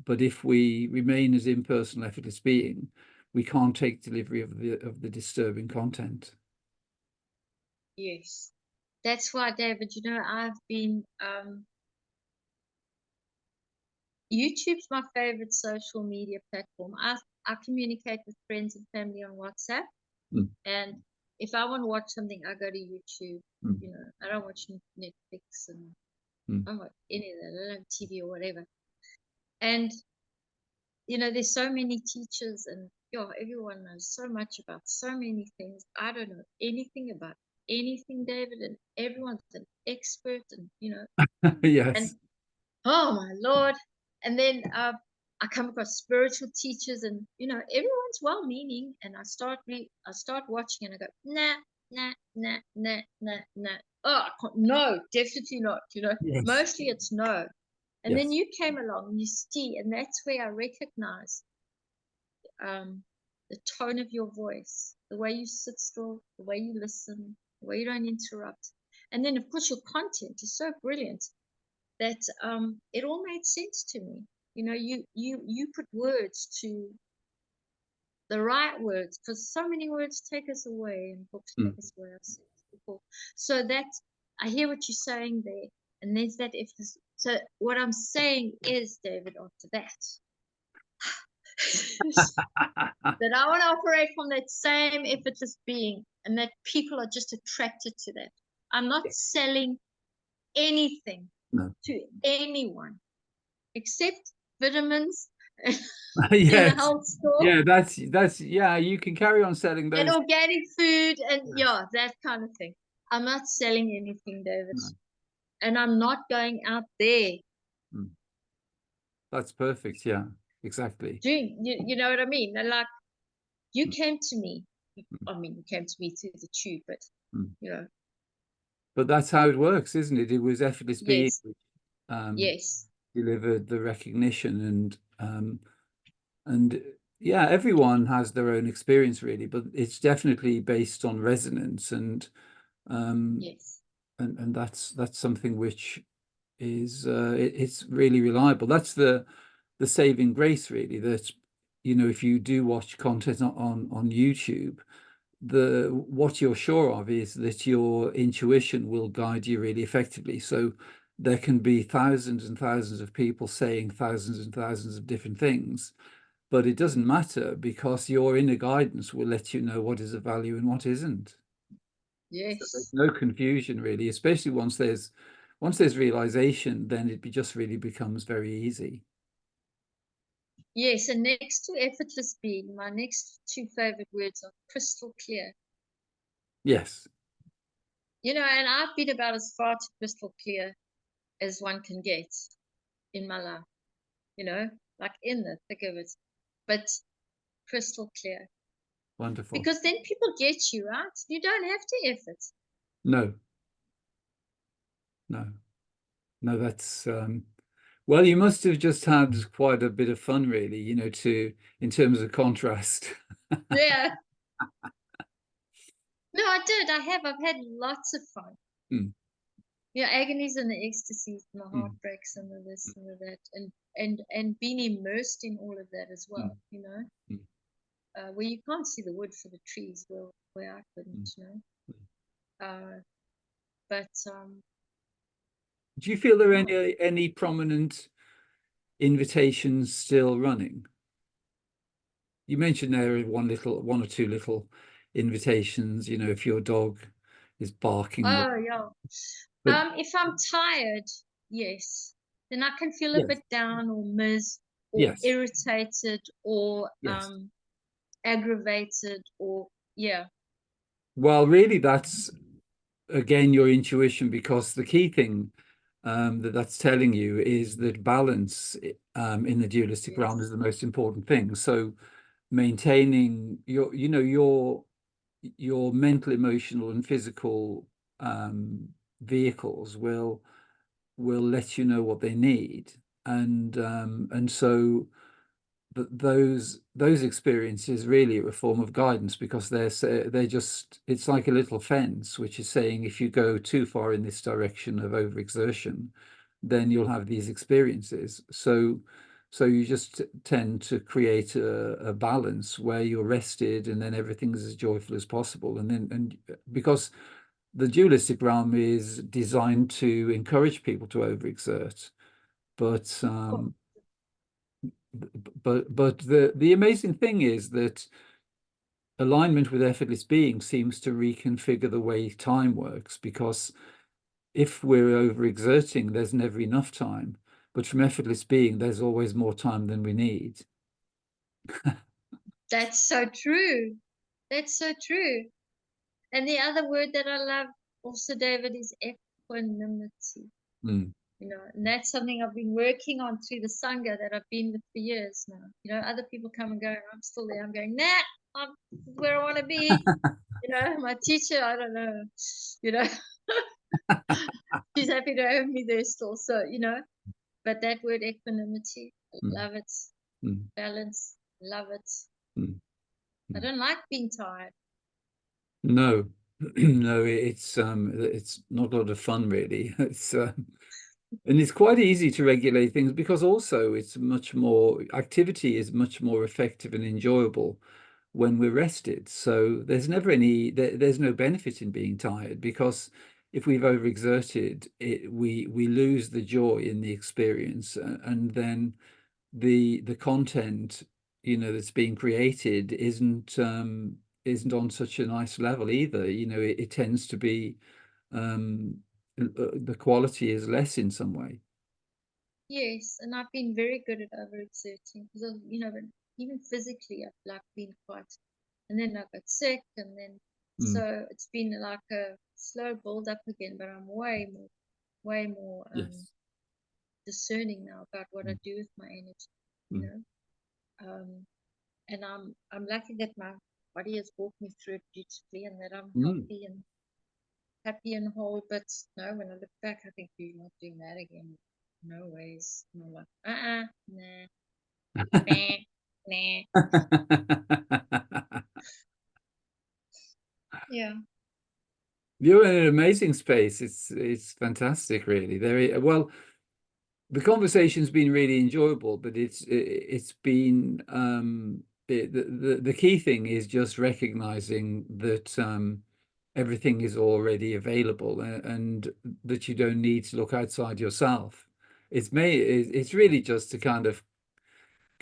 But if we remain as impersonal, effortless being, we can't take delivery of the disturbing content. Yes. That's why, David, I've been YouTube's my favorite social media platform. I communicate with friends and family on WhatsApp. And if I want to watch something, I go to YouTube. You know, I don't watch Netflix and I don't watch any of that. I don't have TV or whatever. And you know, there's so many teachers, and everyone knows so much about so many things. I don't know anything about anything, David, and everyone's an expert, and you know, Yes. and oh my Lord. And then I come across spiritual teachers, and you know, everyone's well-meaning, and I start watching, and I go, nah, nah, nah, nah, nah, nah. Oh, I can't, no, definitely not. You know, Yes. mostly it's no. And Yes. then you came along, and you see, and that's where I recognize the tone of your voice, the way you sit still, the way you listen, the way you don't interrupt. And then, of course, your content is so brilliant that it all made sense to me. You know, you put words to the right words, because so many words take us away and books take us away. I've said this before. So that I hear what you're saying there, and there's that emphasis. So what I'm saying is, David, after that, that I want to operate from that same effortless being, and that people are just attracted to that. I'm not selling anything to anyone except vitamins in the Yes. health store. Yeah, that's yeah, you can carry on selling And those. organic food and that kind of thing. I'm not selling anything, David. No. And I'm not going out there. That's perfect. Yeah, exactly. You know what I mean? And like, you came to me. I mean, you came to me through the tube, but you know. But that's how it works, isn't it? It was effortless being Yes. which Yes. delivered the recognition, and yeah, everyone has their own experience really, but it's definitely based on resonance, and Yes. and that's something which is it's really reliable. That's the saving grace really, that you know, if you do watch content on YouTube, what you're sure of is that your intuition will guide you really effectively. So there can be thousands and thousands of people saying thousands and thousands of different things, but it doesn't matter, because your inner guidance will let you know what is of value and what isn't. So there's Yes. no confusion really, especially once there's realization, then just really becomes very easy. Yes, and next to effortless being, my next two favorite words are crystal clear. Yes. You know, and I've been about as far to crystal clear as one can get in my life, you know, like in the thick of it, but crystal clear. Wonderful. Because then people get you, right? You don't have to effort. No. No, that's well, you must have just had quite a bit of fun really, you know, in terms of contrast. Yeah. No, I did. I've had lots of fun. Yeah, agonies and the ecstasies and the heartbreaks and the this and the that, and being immersed in all of that as well, you know. Where you can't see the wood for the trees, where I couldn't, you know. But Do you feel there are any prominent invitations still running? You mentioned there are one or two little invitations, you know, if your dog is barking. oh yeah. But If I'm tired, yes, then I can feel a yes, bit down or miss or yes, irritated or yes. aggravated or yeah. Well, really, that's again your intuition, because the key thing that's telling you is that balance in the dualistic realm Yes. is the most important thing. So maintaining you know, your mental, emotional, and physical vehicles will let you know what they need, and so those experiences really are a form of guidance, because they're just, it's like a little fence which is saying, if you go too far in this direction of overexertion, then you'll have these experiences. So you just tend to create a balance where you're rested, and then everything is as joyful as possible. And because the dualistic realm is designed to encourage people to overexert, but but the amazing thing is that alignment with effortless being seems to reconfigure the way time works, because if we're overexerting, there's never enough time. But from effortless being, there's always more time than we need. That's so true. That's so true. And the other word that I love also, David, is equanimity. Mm. And that's something I've been working on through the sangha that I've been with for years now. Other people come and go, and I'm still there. I'm going, nah, I'm where I want to be. My teacher, I don't know, she's happy to have me there still. So, but that word equanimity, Mm. love it. Mm. Balance, love it. Mm. I don't like being tired. No, no, it's not a lot of fun really. And it's quite easy to regulate things, because also it's much more, activity is much more effective and enjoyable when we're rested. So there's never there's no benefit in being tired, because if we've overexerted it, we lose the joy in the experience, and then the content, that's being created isn't on such a nice level either. It tends to be, the quality is less in some way. Yes, and I've been very good at overexerting because, but even physically, I've like been quite, and then I got sick, and then Mm. so it's been like a slow build up again. But I'm way more Yes. discerning now about what I Mm. do with my energy. You Mm. know, and I'm lucky that my body has walked me through it beautifully, and that I'm Mm. happy and whole. But no, when I look back, I think you're not doing that again. No ways. No, like, nah, nah, nah. Yeah. You're in an amazing space. It's fantastic, really. Well, the conversation's been really enjoyable, but it's been, the key thing is just recognizing that, everything is already available, and that you don't need to look outside yourself. It's really just a kind of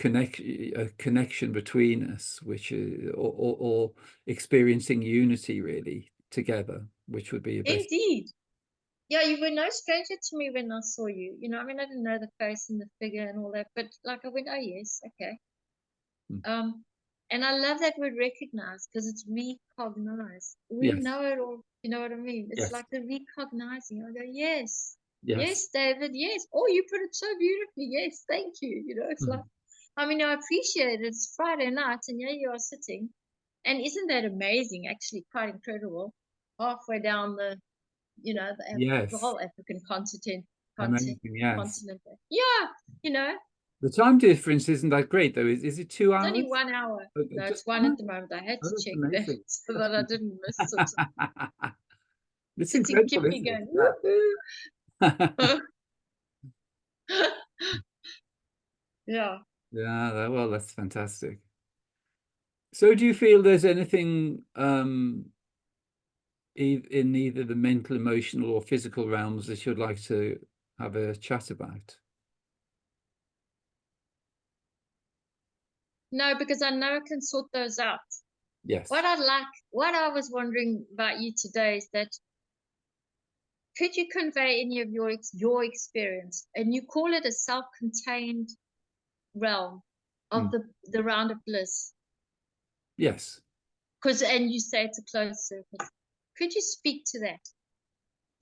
a connection between us, which is, or experiencing unity really together, which would be a best. Indeed. Yeah, you were no stranger to me when I saw you. I didn't know the face and the figure and all that, but like I went, oh yes, okay. Mm. Um, and I love that word recognize because it's recognize. We Yes, know it all. You know what I mean? It's yes, like the recognizing. I go, yes, yes. yes, David, yes. Oh, you put it so beautifully. Yes, thank you. It's like, Mm. I appreciate it. It's Friday night, and here you are sitting. And isn't that amazing? Actually, quite incredible. Halfway down the Yes, whole African amazing. Yes. continent. Yeah, you know, The time difference isn't that great though. Is it two it's only hours? 1 hour. No, Just it's one 1 hour? at the moment. I had Oh, to that's check that amazing. so That's that I didn't miss it. fantastic. It's Sitting incredible, Kippy isn't it? going, Yeah. woohoo. Yeah. Yeah, well, that's fantastic. So do you feel there's anything, in either the mental, emotional, or physical realms that you'd like to have a chat about? No, because I know I can sort those out. Yes. What I was wondering about you today is that could you convey any of your experience, and you call it a self-contained realm of Mm. the round of bliss, Yes. and you say it's a closed circle. Could you speak to that?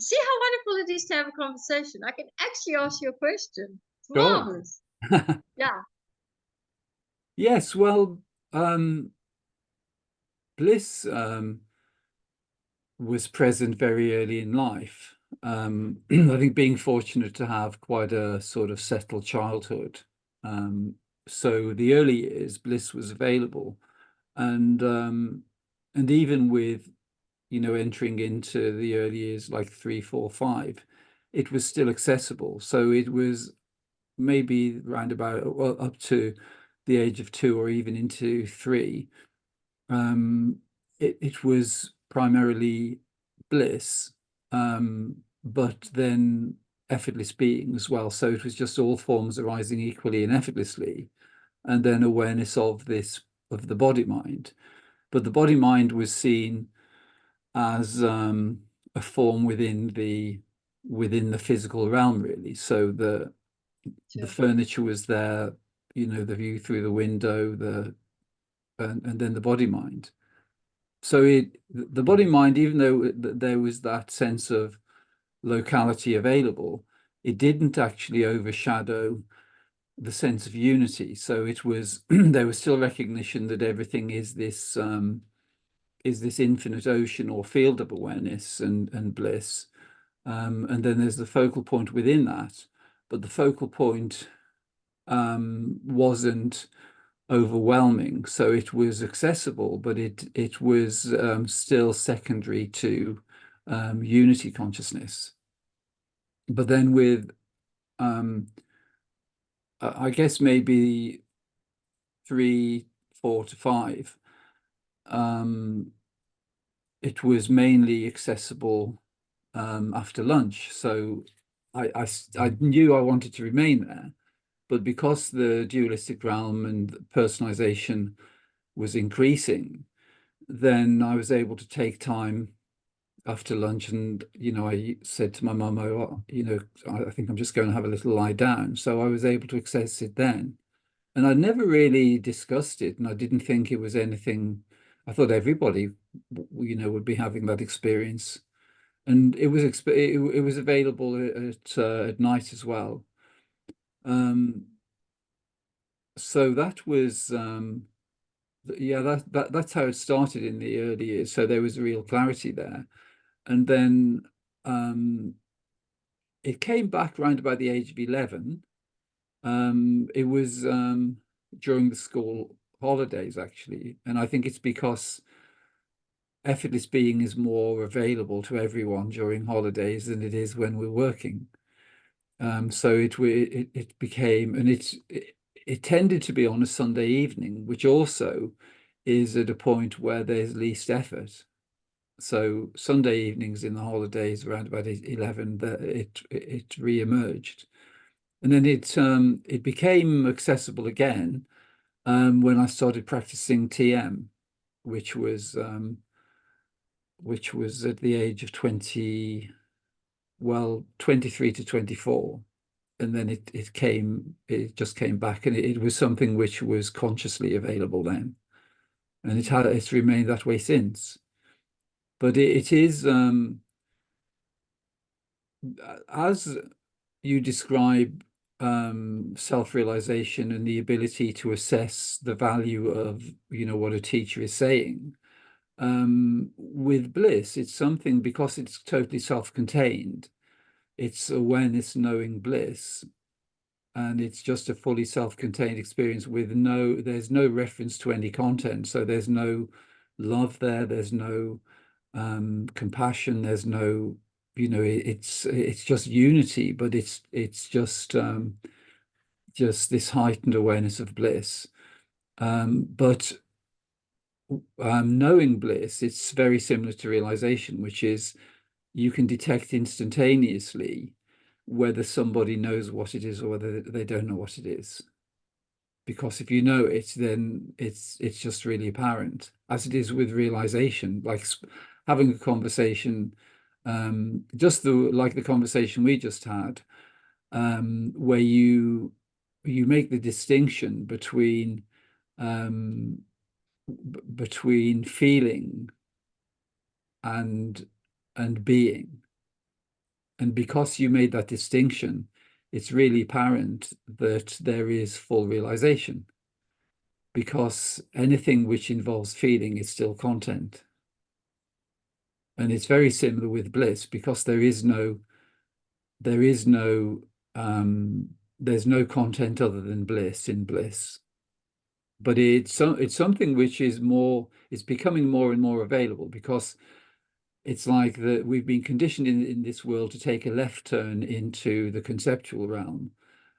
See how wonderful it is to have a conversation. I can actually ask you a question. It's Sure. marvelous. Yeah. Yes, well, bliss, was present very early in life. I think being fortunate to have quite a sort of settled childhood. So the early years, bliss was available. And even with, entering into the early years like 3, 4, 5, it was still accessible. So it was maybe round about, well, up to the age of 2 or even into 3. um, it was primarily bliss, but then effortless being as well. So it was just all forms arising equally and effortlessly. and then awareness of the body mind. But the body mind was seen as a form within the physical realm, really. So the furniture was there, the view through the window, and then the body mind. So the body mind, even though there was that sense of locality available, it didn't actually overshadow the sense of unity. So it was there was still recognition that everything is this infinite ocean or field of awareness and bliss. And then there's the focal point within that, but the focal point wasn't overwhelming. So it was accessible, but it was still secondary to unity consciousness. But then with I guess maybe 3, 4 to 5, it was mainly accessible after lunch. So I knew I wanted to remain there, but because the dualistic realm and personalization was increasing, then I was able to take time after lunch. And, I said to my mum, oh, I think I'm just going to have a little lie down. So I was able to access it then. And I never really discussed it, and I didn't think it was anything. I thought everybody, would be having that experience, and it was available at night as well. So that was yeah, that's how it started in the early years. So there was real clarity there, and then it came back around about the age of 11. It was during the school holidays, actually. And I think it's because effortless being is more available to everyone during holidays than it is when we're working. So it became, and it tended to be on a Sunday evening, which also is at a point where there's least effort. So Sunday evenings in the holidays around about 11, it re-emerged. And then it became accessible again when I started practicing TM, which was at the age of 23 to 24. And then it just came back, and it was something which was consciously available then. And it's remained that way since. But it is as you describe self-realization and the ability to assess the value of what a teacher is saying. With bliss, it's something, because it's totally self-contained, it's awareness knowing bliss, and it's just a fully self-contained experience with there's no reference to any content. So there's no love there's no compassion, there's no, it's just unity, but it's just this heightened awareness of bliss. But knowing bliss, it's very similar to realization, which is you can detect instantaneously whether somebody knows what it is or whether they don't know what it is. Because if you know it, then it's just really apparent, as it is with realization, like having a conversation, just like the conversation we just had, where you make the distinction between feeling and being. And because you made that distinction, it's really apparent that there is full realization, because anything which involves feeling is still content. And it's very similar with bliss, because there's no content other than bliss in bliss. But it's something which is it's becoming more and more available, because it's like we've been conditioned in this world to take a left turn into the conceptual realm.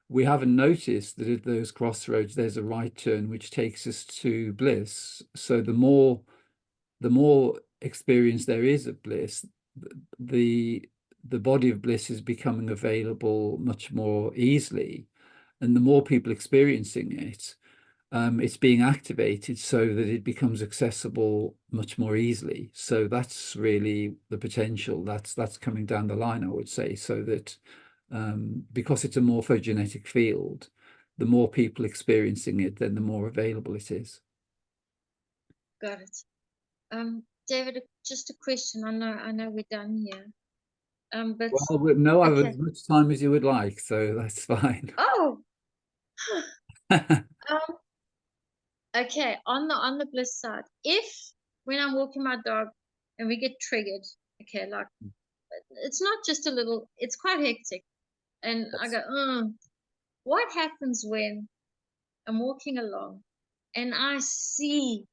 We haven't noticed that at those crossroads there's a right turn which takes us to bliss. So the more experience there is of bliss, the body of bliss is becoming available much more easily, and the more people experiencing it, it's being activated so that it becomes accessible much more easily. So that's really the potential that's coming down the line, I would say, so that because it's a morphogenetic field, the more people experiencing it, then the more available it is. Got it. David, just a question. I know we're done here. But Well, no, I have okay. as much time as you would like, so that's fine. Oh, um, okay. On the bliss side, if when I'm walking my dog and we get triggered, okay, like it's not just a little, it's quite hectic, and I Yes. go, what happens when I'm walking along and I see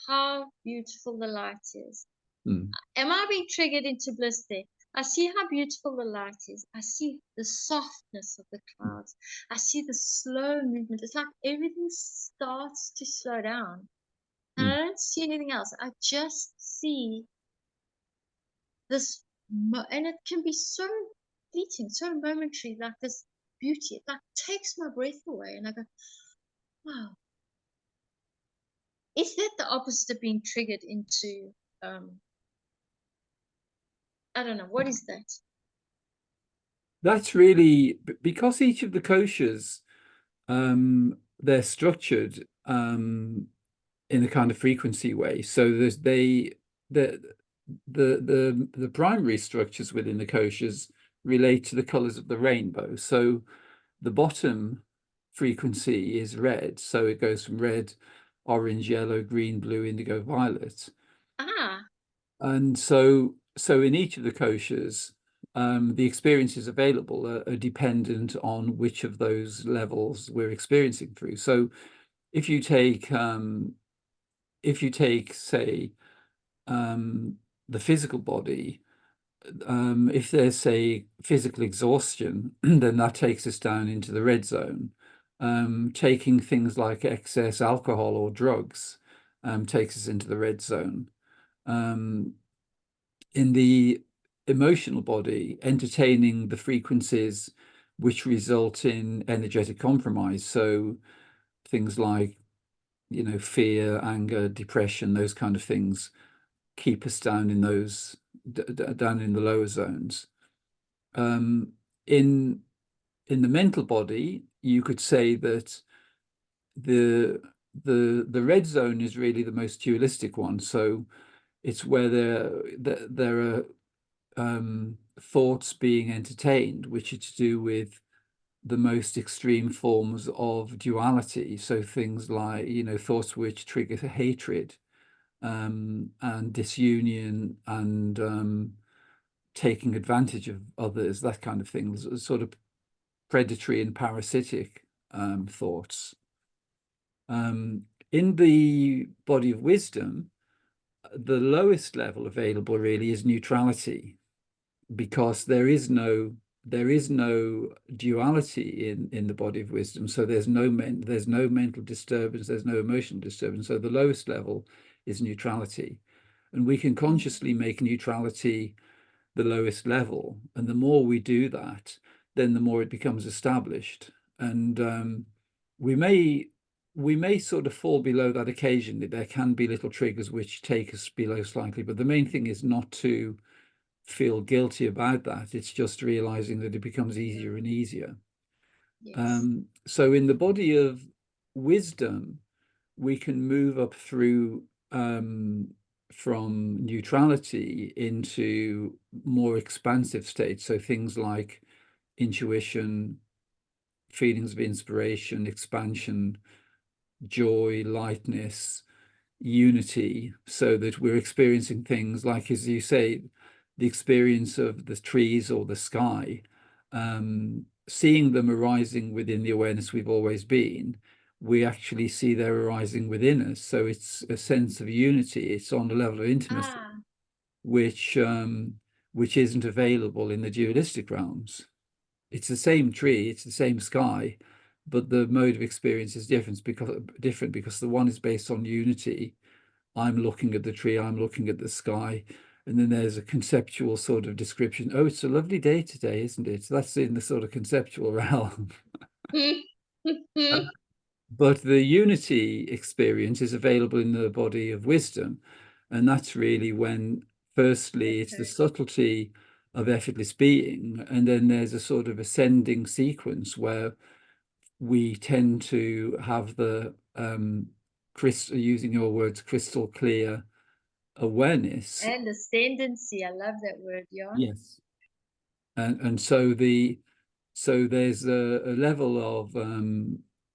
how beautiful the light is. Mm, Am I being triggered into bliss there? I see how beautiful the light is. I see the softness of the clouds. I see the slow movement. It's like everything starts to slow down. And I mm. don't see anything else. I just see this, and it can be so fleeting, so momentary, like this beauty. It like takes my breath away. And I go, wow. Is that the opposite of being triggered into, I don't know, what is that? That's really because each of the koshas, they're structured in a kind of frequency way. So the the primary structures within the koshas relate to the colors of the rainbow. So the bottom frequency is red, so it goes from red, orange, yellow, green, blue, indigo, violet. Ah, And so in each of the koshas, the experiences available are dependent on which of those levels we're experiencing through. So if you take say the physical body, if there's say physical exhaustion, then that takes us down into the red zone. Taking things like excess alcohol or drugs takes us into the red zone. Um, in the emotional body, entertaining the frequencies which result in energetic compromise. So things like, fear, anger, depression, those kind of things keep us down in those down in the lower zones. Um, in in the mental body, you could say that the the red zone is really the most dualistic one. So it's where there are thoughts being entertained, which are to do with the most extreme forms of duality. So things like, thoughts which trigger hatred and disunion and taking advantage of others, that kind of thing, sort of predatory and parasitic thoughts. In the body of wisdom, the lowest level available really is neutrality, because there is no duality in the body of wisdom. So there's no mental disturbance, there's no emotional disturbance. So the lowest level is neutrality, and we can consciously make neutrality the lowest level. And the more we do that, then the more it becomes established. And we may we may sort of fall below that occasionally. There can be little triggers which take us below slightly, but the main thing is not to feel guilty about that. It's just realizing that it becomes easier and easier. yes. So in the body of wisdom, we can move up through from neutrality into more expansive states. So things like intuition, feelings of inspiration, expansion, joy, lightness, unity, so that we're experiencing things like, as you say, the experience of the trees or the sky, seeing them arising within the awareness we've always been. We actually see they're arising within us. So it's a sense of unity. It's on a level of intimacy Ah, which which isn't available in the dualistic realms. It's the same tree, it's the same sky, but the mode of experience is different because the one is based on unity. I'm looking at the tree, I'm looking at the sky, and then there's a conceptual sort of description. Oh, it's a lovely day today, isn't it? So that's in the sort of conceptual realm. But the unity experience is available in the body of wisdom. And that's really when, firstly, it's the Okay. subtlety of effortless being. And then there's a sort of ascending sequence where we tend to have the, using your words, crystal clear awareness. And ascendancy. I love that word, yeah. Yes. And so there's a level of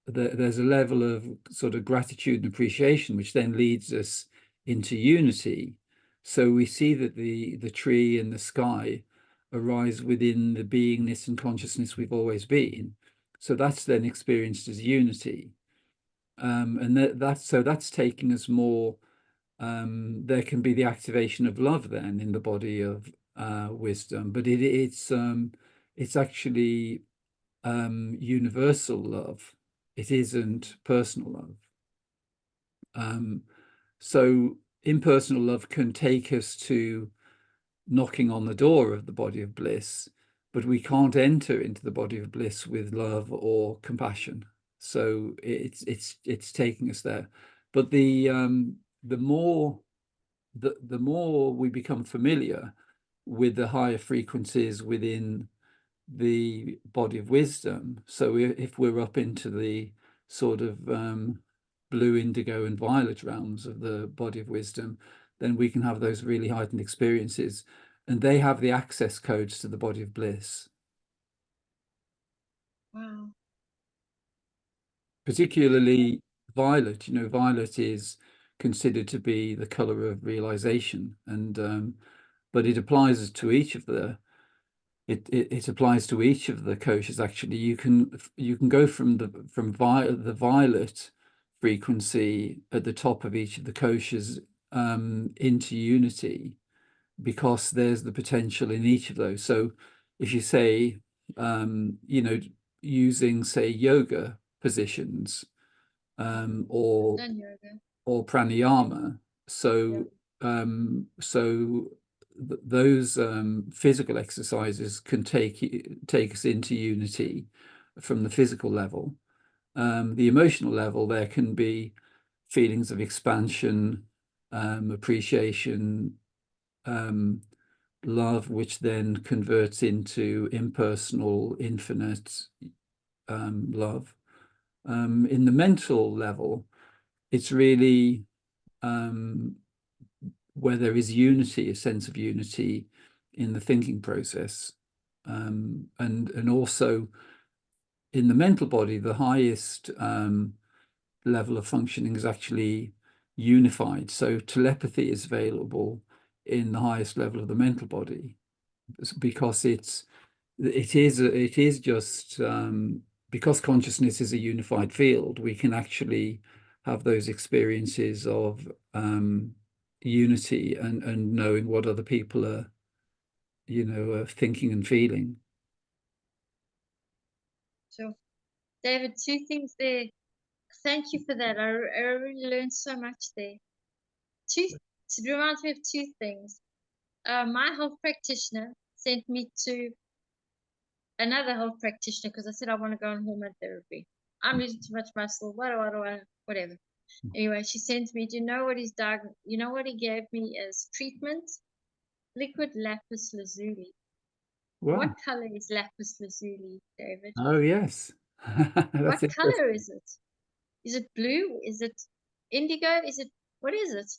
there's a level of sort of gratitude and appreciation, which then leads us into unity. So we see that the tree and the sky arise within the beingness and consciousness we've always been. So that's then experienced as unity. And that's taking us more. There can be the activation of love then in the body of wisdom, but it's actually universal love. It isn't personal love. So impersonal love can take us to knocking on the door of the body of bliss, but we can't enter into the body of bliss with love or compassion. So it's taking us there. But the more the more we become familiar with the higher frequencies within the body of wisdom. So if we're up into the sort of blue, indigo, and violet realms of the body of wisdom, then we can have those really heightened experiences. And they have the access codes to the body of bliss. Wow. Particularly violet. You know, violet is considered to be the color of realization, and but it applies to each of the it applies to each of the koshas. Actually, you can go from the violet frequency at the top of each of the koshas into unity, because there's the potential in each of those. So if you say, you know, using, say, yoga positions, or Done yoga. pranayama. Yeah. So those physical exercises can take us into unity from the physical level. The emotional level, there can be feelings of expansion, appreciation, love, which then converts into impersonal, infinite love. In the mental level, it's really where there is unity, a sense of unity in the thinking process. And also in the mental body, the highest level of functioning is actually unified. So telepathy is available in the highest level of the mental body, because it is just because consciousness is a unified field, we can actually have those experiences of unity and knowing what other people are, thinking and feeling. Sure. David, two things there. Thank you for that. I really learned so much there. It reminds me of two things. My health practitioner sent me to another health practitioner because I said I want to go on hormone therapy. I'm losing too much muscle. Whatever. Anyway, she sent me. Do you know what You know what he gave me as treatment? Liquid lapis lazuli. What Wow. color is lapis lazuli, David? Oh, yes. What That's color interesting. is it? Is it blue? Is it indigo? What is it?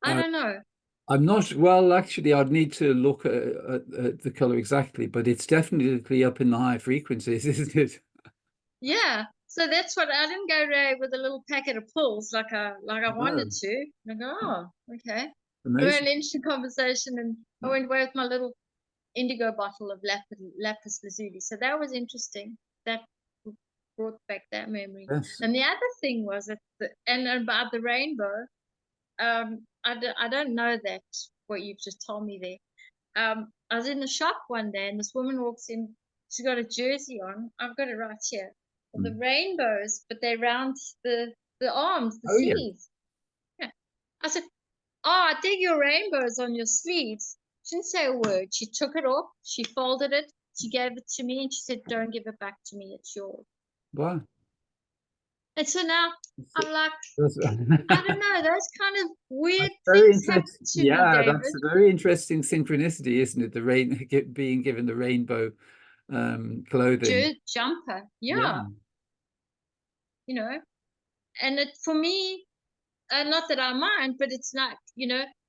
I Uh, don't know. I'm not, well, actually, I'd need to look at the color exactly, but it's definitely up in the high frequencies, isn't it? Yeah. So that's what I didn't go there with a little packet of pills like I No, wanted to. And I go, oh, okay. We had amazing. an interesting conversation, and I went away with my little indigo bottle of lapis lazuli. So that was interesting. That brought back that memory. Yes. And the other thing was and about the rainbow. I don't know that what you've just told me there. I was in the shop one day, and this woman walks in. She's got a jersey on. I've got it right here. The Mm. rainbows, but they round the arms, the Oh, yeah. sleeves. Yeah. I said, "Oh, I dig your rainbows on your sleeves." She didn't say a word. She took it off. She folded it. She gave it to me, and she said, "Don't give it back to me. It's yours." Wow. And so now I'm like, That's I don't know, those kind of weird very things happen interesting. to me, Yeah, David. that's a very interesting synchronicity, isn't it? The rain being given the rainbow clothing. Jumper, Yeah, yeah, you know. And it for me, not that I mind, but it's not,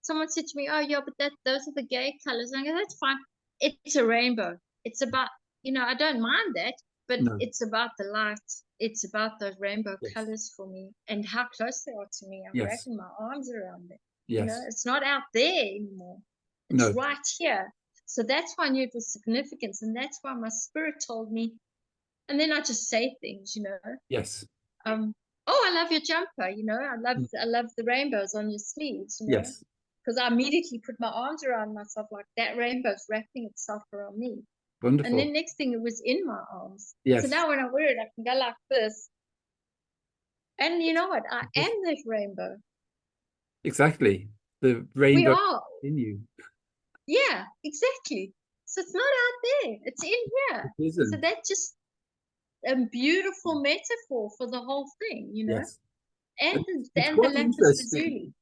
someone said to me, "Oh, yeah, but those are the gay colors." And I go, "That's fine. It's a rainbow. It's about, I don't mind that, but no, it's about the light. It's about those rainbow yes, colors for me and how close they are to me. I'm yes, wrapping my arms around them. yes, It's not out there anymore. It's no, right here. So that's why I knew it was significance, and that's why my spirit told me. And then I just say things. yes, um, oh, I love your jumper, mm, I love the rainbows on your sleeves. yes, Because I immediately put my arms around myself like that rainbow's wrapping itself around me. And wonderful. then next thing it was in my arms. So Yes, now when I wear it, I can go like this. And you know what? I am that rainbow. exactly. The We rainbow are. in you. Yeah, exactly. So it's not out there. It's in It here. So isn't. that's just a beautiful metaphor for the whole thing. Yes, And it's the quite lapis interesting. lazuli.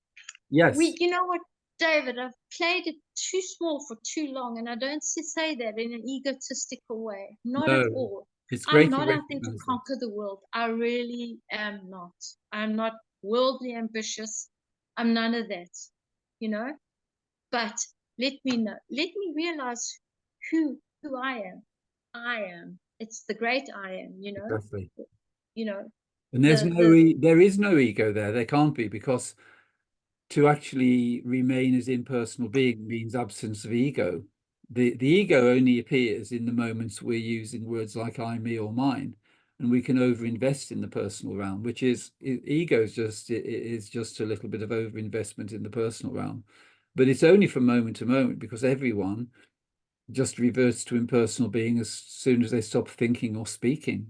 Yes, You know what, David, I've played it too small for too long, and I don't say that in an egotistical way. Not at no, all. it's I'm great to not out there to recognize that. conquer the world. I really am not. I'm not worldly ambitious. I'm none of that, you know. But let me know. Let me realize who I am. I am. It's the great I am. Exactly. You know And there is no ego there. There can't be, because to actually remain as impersonal being means absence of ego. The ego only appears in the moments we're using words like I, me, or mine, and we can overinvest in the personal realm, which is ego is just a little bit of overinvestment in the personal realm, but it's only from moment to moment, because everyone just reverts to impersonal being as soon as they stop thinking or speaking.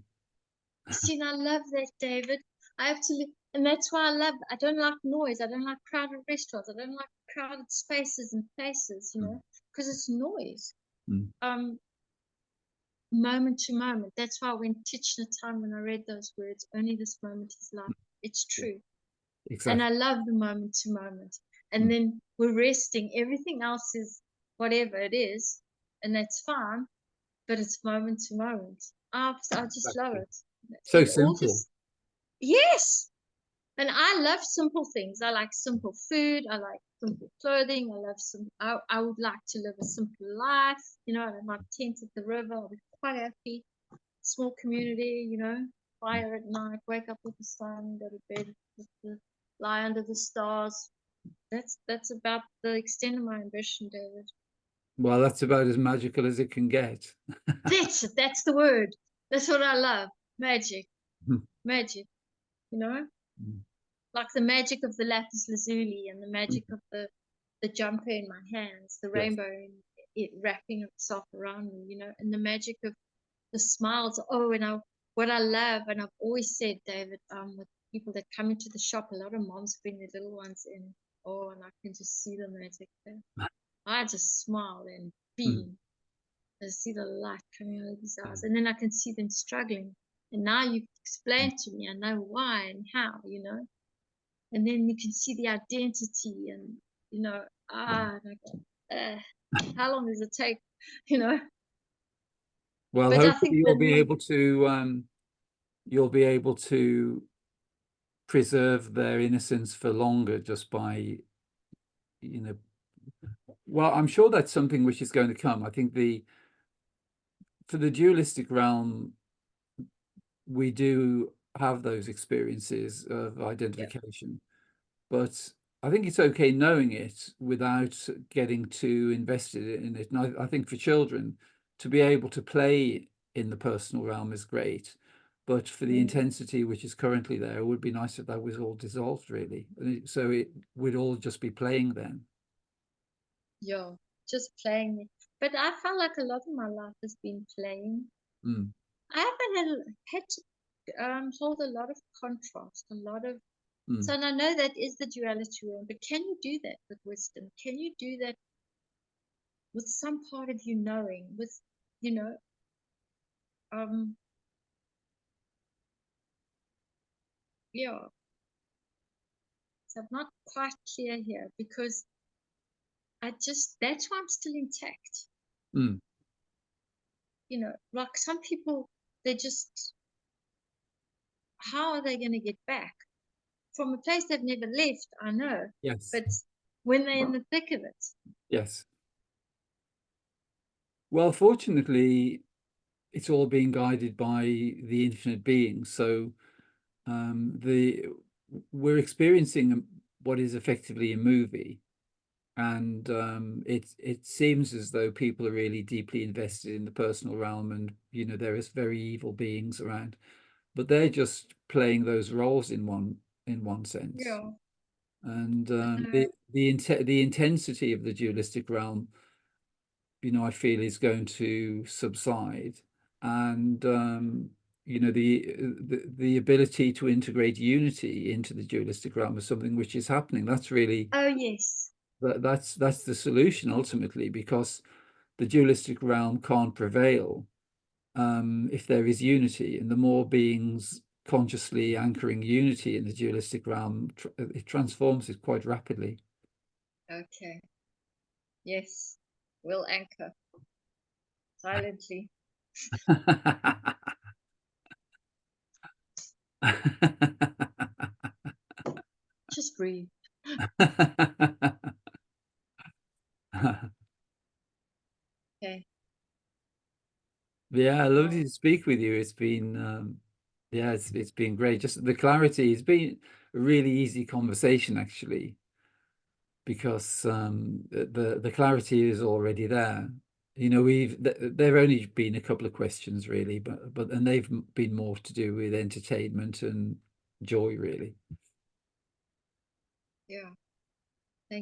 See, and I love that, David. I absolutely, and that's why I don't like noise. I don't like crowded restaurants. I don't like crowded spaces and places, because it's noise. Mm. Um, Moment to moment. That's why when Tich Nhat when I read those words, only this moment is life. It's Yeah, true. And exactly. I love the moment to moment. And Mm. then we're resting. Everything else is whatever it is, and that's fine, but it's moment to moment. I just love Exactly. it. So It all simple. just, yes. And I love simple things. I like simple food. I like simple clothing. I love I would like to live a simple life. I have my tent at the river. I'll be quite happy. Small community. Fire at night. Wake up with the sun. Go to bed lie under the stars. That's about the extent of my ambition, David. Well, that's about as magical as it can get. That's the word. That's what I love. Magic. Magic. You know? Like the magic of the lapis lazuli and the magic of the jumper in my hands, the Yes. rainbow in it wrapping itself around me, and the magic of the smiles. Oh, and what I love, and I've always said, David, with people that come into the shop, a lot of moms bring their little ones in. Oh, and I can just see the magic there. I just smile and Mm. beam. I see the light coming out of his eyes, and then I can see them struggling. And now you've explained to me, I know why and how. And then you can see the identity and you know uh, how long does it take you know Well, but I hopefully think that you'll be able to preserve their innocence for longer just by, you know, well, I'm sure that's something which is going to come. I think for the dualistic realm, we do have those experiences of yeah, identification, but I think it's okay knowing it without getting too invested in it. And I think for children to be able to play in the personal realm is great, but for the mm, intensity which is currently there, it would be nice if that was all dissolved, really. So it would all just be playing then. yeah, just playing it. But I felt like a lot of my life has been playing. Mm, I haven't had to hold a lot of contrast, a lot of so, mm. and I know that is the duality realm, but can you do that with wisdom? Can you do that with some part of you knowing, with you know um Yeah. So I'm not quite clear here because that's why I'm still intact. Mm. Like some people, they just, how are they going to get back from a place they've never left? I know, Yes. but when they're in the thick of it. Yes. Well, fortunately, it's all being guided by the infinite being. So we're experiencing what is effectively a movie, and it seems as though people are really deeply invested in the personal realm, and there is very evil beings around, but they're just playing those roles in one sense. Yeah. And Uh, the intensity of the dualistic realm, I feel is going to subside, and the ability to integrate unity into the dualistic realm is something which is happening. That's really oh, yes. that's the solution ultimately, because the dualistic realm can't prevail if there is unity, and the more beings consciously anchoring unity in the dualistic realm, it transforms it quite rapidly. Okay. Yes. We'll anchor silently. Just breathe. Okay. Yeah, Well, lovely to speak with you. It's been yeah, it's been great. Just the clarity, it's been a really easy conversation actually, because the clarity is already there. There've only been a couple of questions really, but and they've been more to do with entertainment and joy really. yeah.